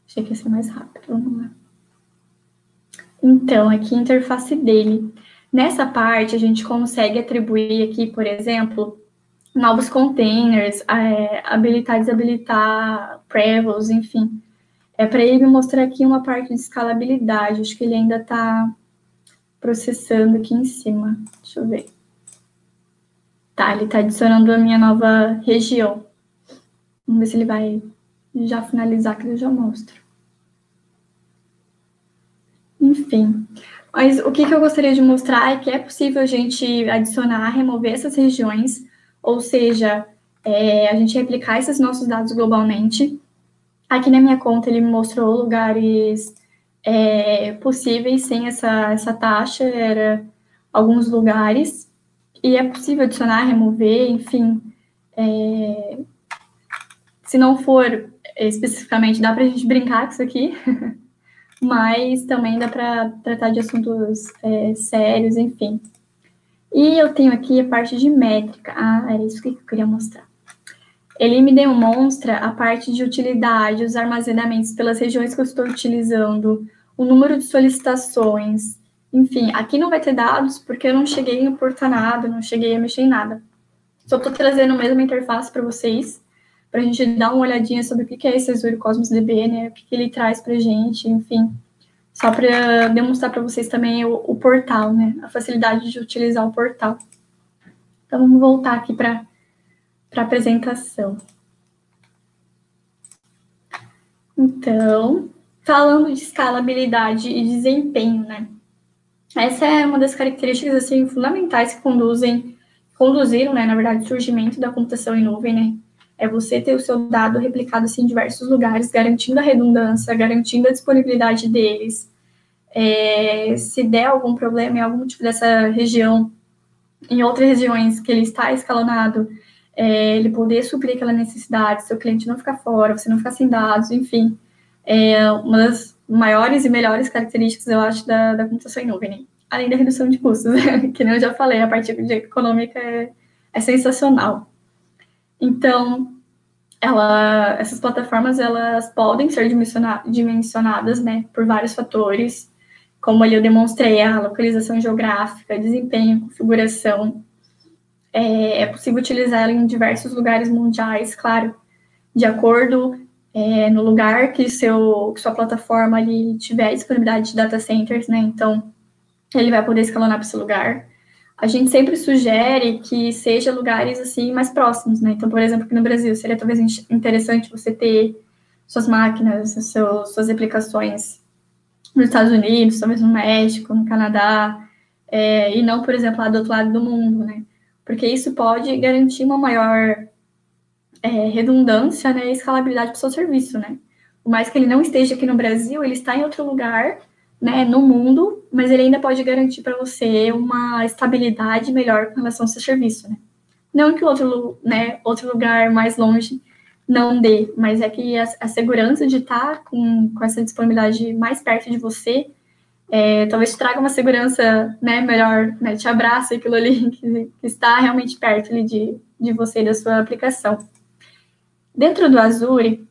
Achei que ia ser mais rápido. Vamos lá. Então, aqui a interface dele. Nessa parte, a gente consegue atribuir aqui, por exemplo, novos containers, habilitar e desabilitar previews, enfim. É para ele me mostrar aqui uma parte de escalabilidade. Acho que ele ainda está processando aqui em cima. Deixa eu ver. Tá, ele está adicionando a minha nova região. Vamos ver se ele vai já finalizar, que eu já mostro. Enfim. Mas o que eu gostaria de mostrar é que é possível a gente adicionar, remover essas regiões, ou seja, a gente replicar esses nossos dados globalmente. Aqui na minha conta ele me mostrou lugares possíveis sem essa taxa, era alguns lugares, e é possível adicionar, remover, enfim. Se não for especificamente, dá para a gente brincar com isso aqui, mas também dá para tratar de assuntos sérios, enfim. E eu tenho aqui a parte de métrica. Ah, era isso que eu queria mostrar. Ele me demonstra a parte de utilidade, os armazenamentos pelas regiões que eu estou utilizando, o número de solicitações, enfim. Aqui não vai ter dados, porque eu não cheguei a importar nada, não cheguei a mexer em nada. Só estou trazendo mesmo a interface para vocês, para a gente dar uma olhadinha sobre o que é esse Azure Cosmos DB, né? O que ele traz para a gente, enfim. Só para demonstrar para vocês também o portal, né? A facilidade de utilizar o portal. Então, vamos voltar aqui para a apresentação. Então, falando de escalabilidade e desempenho, né? Essa é uma das características assim, fundamentais que conduziram, né, na verdade, o surgimento da computação em nuvem, né? É você ter o seu dado replicado assim, em diversos lugares, garantindo a redundância, garantindo a disponibilidade deles. Se der algum problema em algum tipo dessa região, em outras regiões que ele está escalonado, ele poder suprir aquela necessidade, seu cliente não ficar fora, você não ficar sem dados, enfim. Uma das maiores e melhores características, eu acho, da computação em nuvem, né? Além da redução de custos, que nem eu já falei, a parte econômica é sensacional. Então, essas plataformas, elas podem ser dimensionadas, né, por vários fatores, como ali eu demonstrei, a localização geográfica, desempenho, configuração. É possível utilizar ela em diversos lugares mundiais, claro, de acordo no lugar que sua plataforma ali tiver disponibilidade de data centers, né? Então, ele vai poder escalonar para esse lugar. A gente sempre sugere que seja lugares assim mais próximos, né? Então, por exemplo, aqui no Brasil, seria talvez interessante você ter suas máquinas, suas aplicações nos Estados Unidos, talvez no México, no Canadá, e não, por exemplo, lá do outro lado do mundo, né? Porque isso pode garantir uma maior redundância, né, e escalabilidade para o seu serviço, né? Por mais que ele não esteja aqui no Brasil, ele está em outro lugar, né, no mundo, mas ele ainda pode garantir para você uma estabilidade melhor com relação ao seu serviço, né? Não que outro lugar mais longe não dê, mas é que a segurança de estar com essa disponibilidade mais perto de você, talvez te traga uma segurança, né, melhor, né, te abraça aquilo ali que está realmente perto ali de você e da sua aplicação. Dentro do Azure,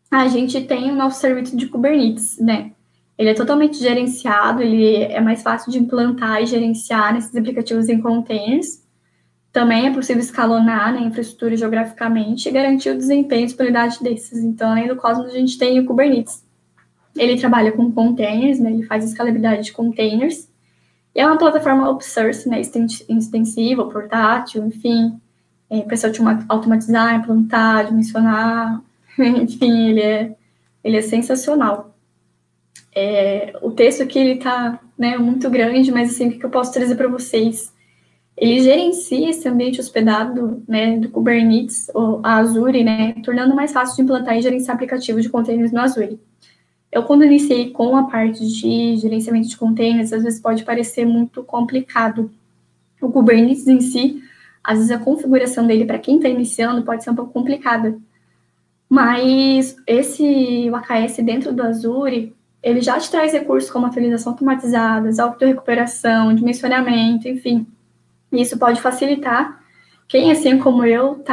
a gente tem o nosso serviço de Kubernetes, né? Ele é totalmente gerenciado, ele é mais fácil de implantar e gerenciar nesses aplicativos em containers. Também é possível escalonar, né, a infraestrutura geograficamente e garantir o desempenho e disponibilidade desses. Então, além do Cosmos, a gente tem o Kubernetes. Ele trabalha com containers, né, ele faz escalabilidade de containers. E é uma plataforma open source, né, extensiva, portátil, enfim, para você automatizar, implantar, dimensionar, enfim, ele é sensacional. O texto aqui, ele tá, né, muito grande, mas assim, o que eu posso trazer para vocês? Ele gerencia esse ambiente hospedado, né, do Kubernetes, ou a Azure, né, tornando mais fácil de implantar e gerenciar aplicativos de containers no Azure. Eu, quando iniciei com a parte de gerenciamento de containers, às vezes pode parecer muito complicado. O Kubernetes em si, às vezes a configuração dele para quem está iniciando pode ser um pouco complicada. Mas o AKS dentro do Azure, ele já te traz recursos como atualização automatizadas, autorrecuperação, dimensionamento, enfim. Isso pode facilitar quem, assim como eu,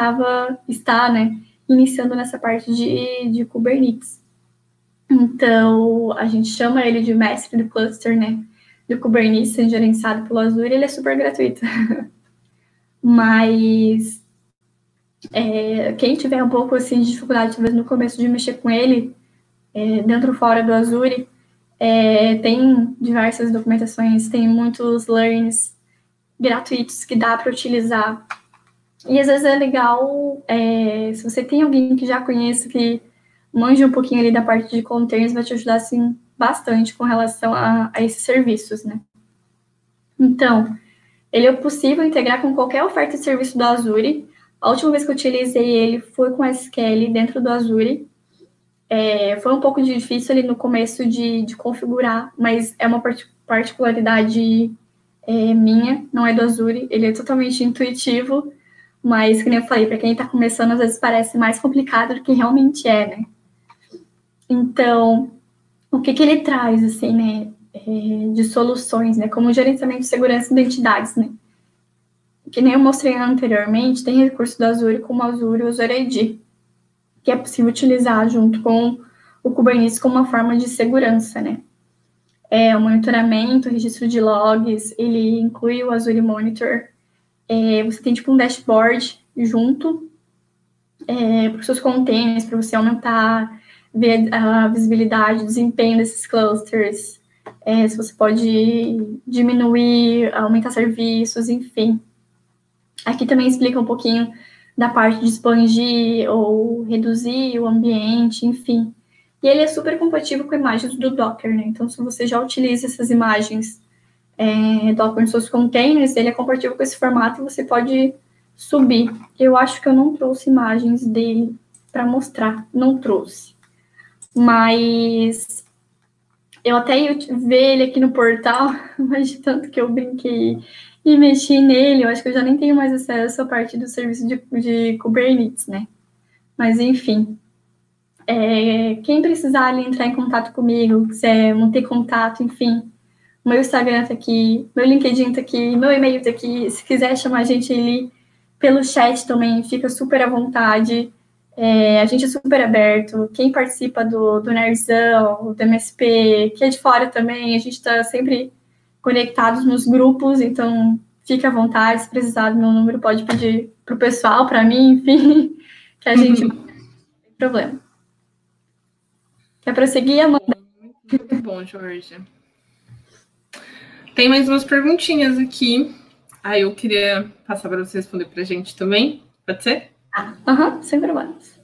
está, né, iniciando nessa parte de Kubernetes. Então, a gente chama ele de mestre do cluster, né, do Kubernetes, sendo gerenciado pelo Azure, ele é super gratuito. Mas quem tiver um pouco assim, de dificuldade, talvez no começo, de mexer com ele, dentro ou fora do Azure, tem diversas documentações, tem muitos learns gratuitos que dá para utilizar. E às vezes é legal, se você tem alguém que já conhece, que manja um pouquinho ali da parte de containers, vai te ajudar, assim, bastante com relação a esses serviços, né? Então, ele é possível integrar com qualquer oferta de serviço do Azure. A última vez que eu utilizei ele foi com SQL dentro do Azure. Foi um pouco difícil ali no começo de configurar, mas é uma particularidade minha, não é do Azure. Ele é totalmente intuitivo, mas, como eu falei, para quem está começando, às vezes parece mais complicado do que realmente é, né? Então, o que ele traz, assim, né, de soluções, né, como gerenciamento de segurança e identidades, né? Que nem eu mostrei anteriormente, tem recurso do Azure como Azure ID, que é possível utilizar junto com o Kubernetes como uma forma de segurança, né? O monitoramento, o registro de logs, ele inclui o Azure Monitor. Você tem tipo um dashboard junto para os seus containers, para você aumentar, ver a visibilidade, o desempenho desses clusters, se você pode diminuir, aumentar serviços, enfim. Aqui também explica um pouquinho da parte de expandir ou reduzir o ambiente, enfim. E ele é super compatível com imagens do Docker, né? Então, se você já utiliza essas imagens Docker nos seus containers, ele é compatível com esse formato e você pode subir. Eu acho que eu não trouxe imagens dele para mostrar, não trouxe. Mas eu até ia ver ele aqui no portal, mas de tanto que eu brinquei e mexi nele, eu acho que eu já nem tenho mais acesso à parte do serviço de Kubernetes, né? Mas, enfim. Quem precisar ali entrar em contato comigo, quiser manter contato, enfim, meu Instagram tá aqui, meu LinkedIn tá aqui, meu e-mail tá aqui. Se quiser chamar a gente ali pelo chat também, fica super à vontade. A gente é super aberto. Quem participa do Nerdzão, do MSP, que é de fora também, a gente está sempre conectados nos grupos, então fica à vontade. Se precisar do meu número, pode pedir para o pessoal, para mim, enfim, que a gente não tem problema. Quer prosseguir, Amanda? Muito bom, Jorge. Tem mais umas perguntinhas aqui. Aí eu queria passar para você responder para a gente também. Pode ser? Sem problemas.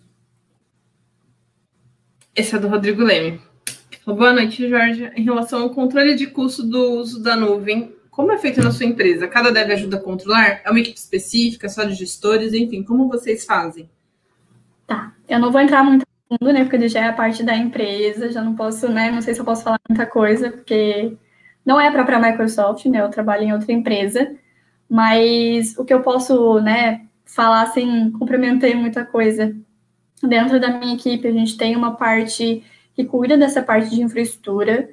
Esse é do Rodrigo Leme. Boa noite, Jorge. Em relação ao controle de custo do uso da nuvem, como é feito na sua empresa? Cada dev ajuda a controlar? É uma equipe específica, só de gestores? Enfim, como vocês fazem? Tá, eu não vou entrar muito no fundo, né, porque já é a parte da empresa, já não posso, né, não sei se eu posso falar muita coisa, porque não é a própria Microsoft, né, eu trabalho em outra empresa, mas o que eu posso, né, falar sem comprometer muita coisa. Dentro da minha equipe, a gente tem uma parte que cuida dessa parte de infraestrutura,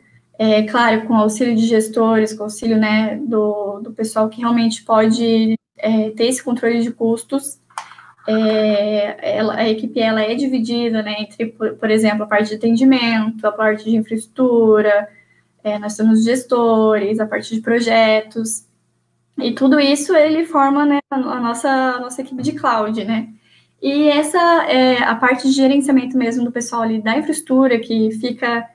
claro, com auxílio de gestores, com auxílio, né, do pessoal que realmente pode ter esse controle de custos. A equipe ela é dividida, né, entre, por exemplo, a parte de atendimento, a parte de infraestrutura, nós temos gestores, a parte de projetos, e tudo isso ele forma, né, a nossa equipe de cloud, né. E essa é a parte de gerenciamento mesmo do pessoal ali da infraestrutura, que fica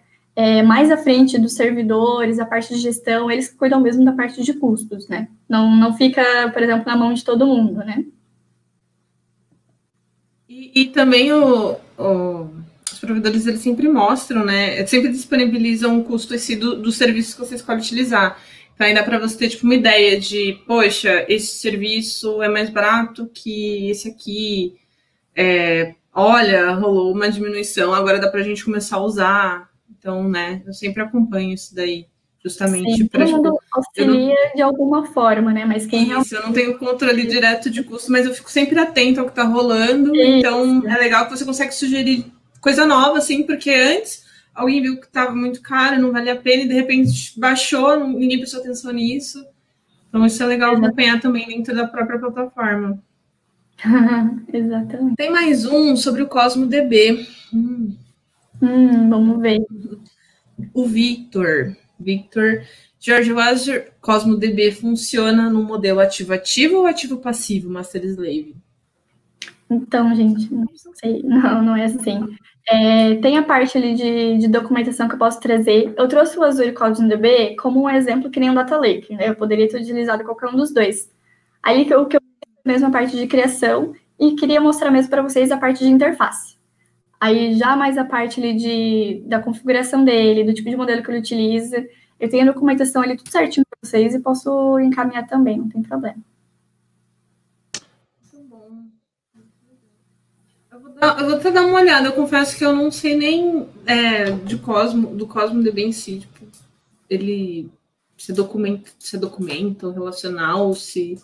mais à frente dos servidores, a parte de gestão, eles cuidam mesmo da parte de custos, né? Não fica, por exemplo, na mão de todo mundo, né? E também os provedores, eles sempre mostram, né? Sempre disponibilizam o custo dos serviços que você escolhe utilizar. Então, aí dá para você ter tipo, uma ideia de, poxa, esse serviço é mais barato que esse aqui. Olha, rolou uma diminuição, agora dá para a gente começar a usar. Então, né, eu sempre acompanho isso daí, justamente para... Todo mundo auxilia de alguma forma, né, mas quem realmente... eu não tenho controle direto de custo, mas eu fico sempre atento ao que está rolando, então é legal que você consegue sugerir coisa nova, assim, porque antes alguém viu que estava muito caro, não valia a pena, e de repente baixou, ninguém prestou atenção nisso. Então isso é legal acompanhar também dentro da própria plataforma. Exatamente. Tem mais um sobre o Cosmo DB. Vamos ver. O Victor, Jorge, o Azure Cosmo DB funciona no modelo ativo-ativo ou ativo-passivo, Master Slave? Então, gente, não sei, não é assim. Tem a parte ali de documentação que eu posso trazer. Eu trouxe o Azure Cosmo DB como um exemplo que nem um Data Lake, né? Eu poderia ter utilizado qualquer um dos dois. Aí o que eu mesmo a parte de criação e queria mostrar mesmo para vocês a parte de interface. Aí já mais a parte ali da configuração dele, do tipo de modelo que ele utiliza, eu tenho a documentação ali tudo certinho para vocês e posso encaminhar também, não tem problema. Muito bom. Eu vou até dar uma olhada, eu confesso que eu não sei nem do Cosmo DB em si, tipo, ele se documenta, relacional, se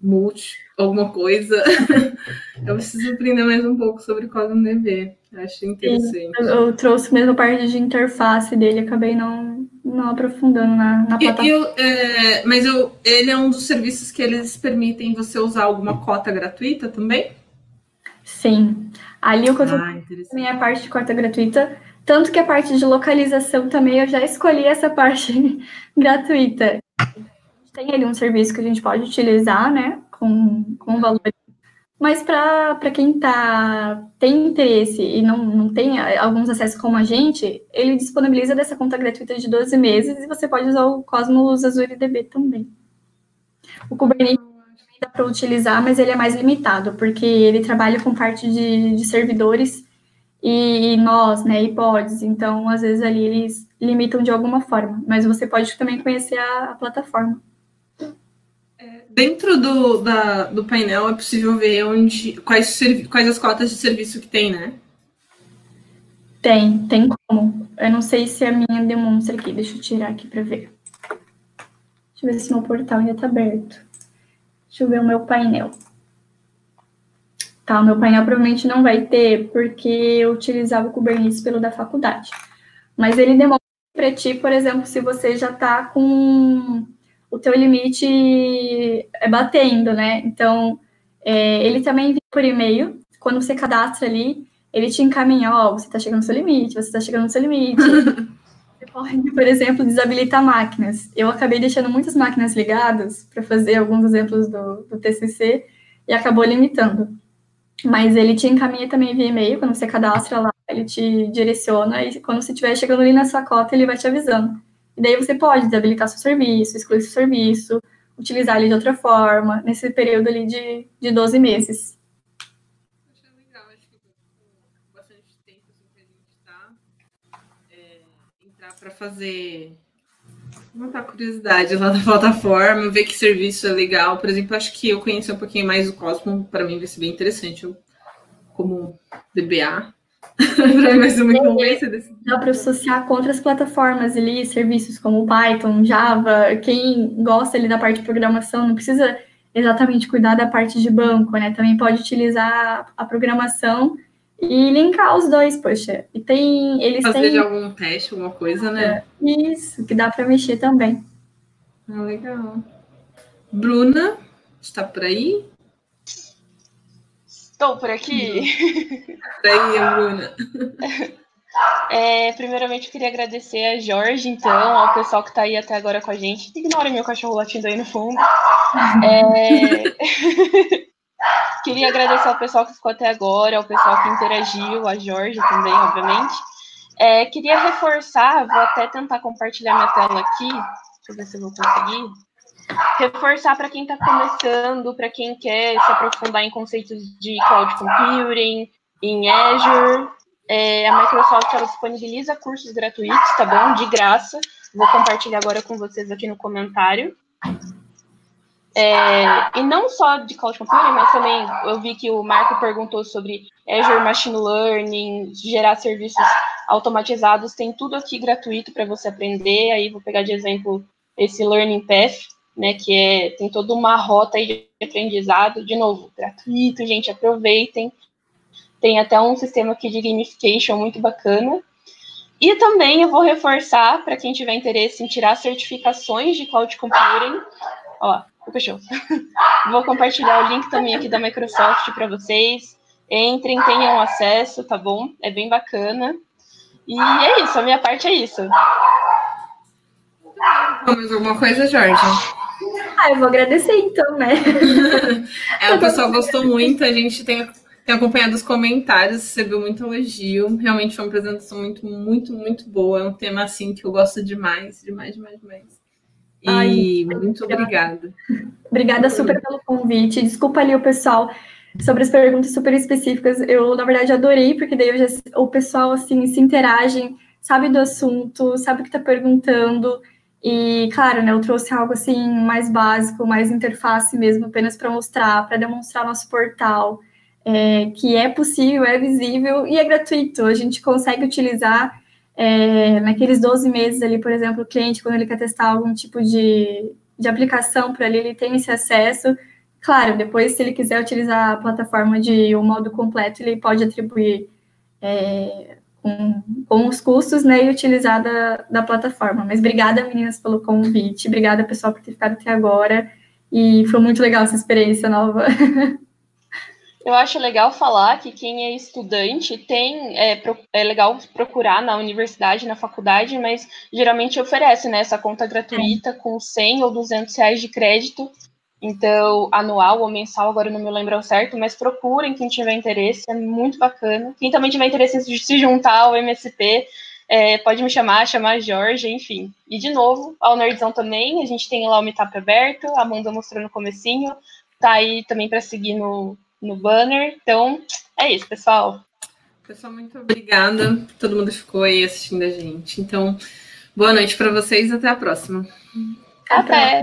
multi, alguma coisa. Eu preciso aprender mais um pouco sobre Cosmo DB. Acho interessante. Eu trouxe mesmo a parte de interface dele, acabei não aprofundando na plataforma. Mas ele é um dos serviços que eles permitem você usar alguma cota gratuita também? Sim. Ali o que eu também é a parte de cota gratuita, tanto que a parte de localização também eu já escolhi essa parte gratuita. Tem ali um serviço que a gente pode utilizar, né, com valor. Mas para quem tem interesse e não tem alguns acessos como a gente, ele disponibiliza dessa conta gratuita de 12 meses e você pode usar o Cosmos Azure DB também. O Kubernetes dá para utilizar, mas ele é mais limitado, porque ele trabalha com parte de servidores e nós, né, e pods, então às vezes ali eles limitam de alguma forma, mas você pode também conhecer a plataforma. Dentro do painel é possível ver quais as cotas de serviço que tem, né? Tem como. Eu não sei se a minha demonstra aqui, deixa eu tirar aqui para ver. Deixa eu ver se meu portal ainda está aberto. Deixa eu ver o meu painel. Tá, o meu painel provavelmente não vai ter, porque eu utilizava o Kubernetes pelo da faculdade. Mas ele demonstra para ti, por exemplo, se você já está com o teu limite batendo, né? Então, ele também envia por e-mail, quando você cadastra ali, ele te encaminha, você está chegando no seu limite, você está chegando no seu limite. Você pode, por exemplo, desabilitar máquinas. Eu acabei deixando muitas máquinas ligadas para fazer alguns exemplos do TCC e acabou limitando. Mas ele te encaminha também via e-mail, quando você cadastra lá, ele te direciona e quando você estiver chegando ali na sua cota, ele vai te avisando. E daí você pode desabilitar seu serviço, excluir seu serviço, utilizar ele de outra forma, nesse período ali de 12 meses. Achei legal, acho que com bastante tempo, assim, para fazer muita curiosidade lá da plataforma, ver que serviço é legal. Por exemplo, acho que eu conhecer um pouquinho mais o Cosmo, para mim vai ser bem interessante. Eu, como DBA, para mim vai ser muito bom conhecer desse. Dá para associar com outras plataformas ali, serviços como Python, Java. Quem gosta ali da parte de programação não precisa exatamente cuidar da parte de banco, né? Também pode utilizar a programação e linkar os dois, poxa. E eles fazer têm de algum teste, alguma coisa, né? Isso, que dá para mexer também. Ah, legal. Bruna, está por aí? Estou por aqui. Por aí, Bruna. Primeiramente, eu queria agradecer a Jorge, então, ao pessoal que está aí até agora com a gente. Ignora meu cachorro latindo aí no fundo. Queria agradecer ao pessoal que ficou até agora, ao pessoal que interagiu, a Jorge também, obviamente. Queria reforçar, vou até tentar compartilhar minha tela aqui, deixa eu ver se eu vou conseguir. Reforçar para quem está começando, para quem quer se aprofundar em conceitos de cloud computing, em Azure. A Microsoft ela disponibiliza cursos gratuitos, tá bom? De graça. Vou compartilhar agora com vocês aqui no comentário. E não só de cloud computing, mas também eu vi que o Marco perguntou sobre Azure Machine Learning, gerar serviços automatizados, tem tudo aqui gratuito para você aprender. Aí vou pegar de exemplo esse Learning Path, né, que tem toda uma rota aí de aprendizado, de novo, gratuito, gente, aproveitem. Tem até um sistema aqui de gamification muito bacana. E também eu vou reforçar, para quem tiver interesse em tirar certificações de cloud computing, ó, o cachorro. Vou compartilhar o link também aqui da Microsoft para vocês. Entrem, tenham acesso, tá bom? É bem bacana. E é isso, a minha parte é isso. Mais alguma coisa, Jorge? Eu vou agradecer então, né? O pessoal gostou muito, a gente tem acompanhado os comentários, recebeu muito elogio. Realmente foi uma apresentação muito, muito, muito boa. É um tema assim que eu gosto demais, demais, demais, demais. E muito obrigada. Obrigada super pelo convite. Desculpa ali o pessoal sobre as perguntas super específicas. Eu, na verdade, adorei, porque daí o pessoal assim se interagem, sabe do assunto, sabe o que está perguntando. E, claro, né, eu trouxe algo assim mais básico, mais interface mesmo, apenas para mostrar, para demonstrar nosso portal, que é possível, é visível e é gratuito. A gente consegue utilizar naqueles 12 meses ali, por exemplo, o cliente, quando ele quer testar algum tipo de aplicação para ele tem esse acesso. Claro, depois, se ele quiser utilizar a plataforma de um modo completo, ele pode atribuir com os custos, né, e utilizar da plataforma. Mas obrigada, meninas, pelo convite. Obrigada, pessoal, por ter ficado até agora. E foi muito legal essa experiência nova. Eu acho legal falar que quem é estudante é legal procurar na universidade, na faculdade, mas geralmente oferece, né, essa conta gratuita com 100 ou 200 reais de crédito, então anual ou mensal, agora eu não me lembro ao certo, mas procurem quem tiver interesse, é muito bacana. Quem também tiver interesse em se juntar ao MSP, pode me chamar a Jorge, enfim. E de novo, ao Nerdzão também, a gente tem lá o Meetup aberto, a Amanda mostrou no comecinho, tá aí também para seguir no banner. Então, é isso, pessoal. Pessoal, muito obrigada. Todo mundo ficou aí assistindo a gente. Então, boa noite para vocês e até a próxima. Até!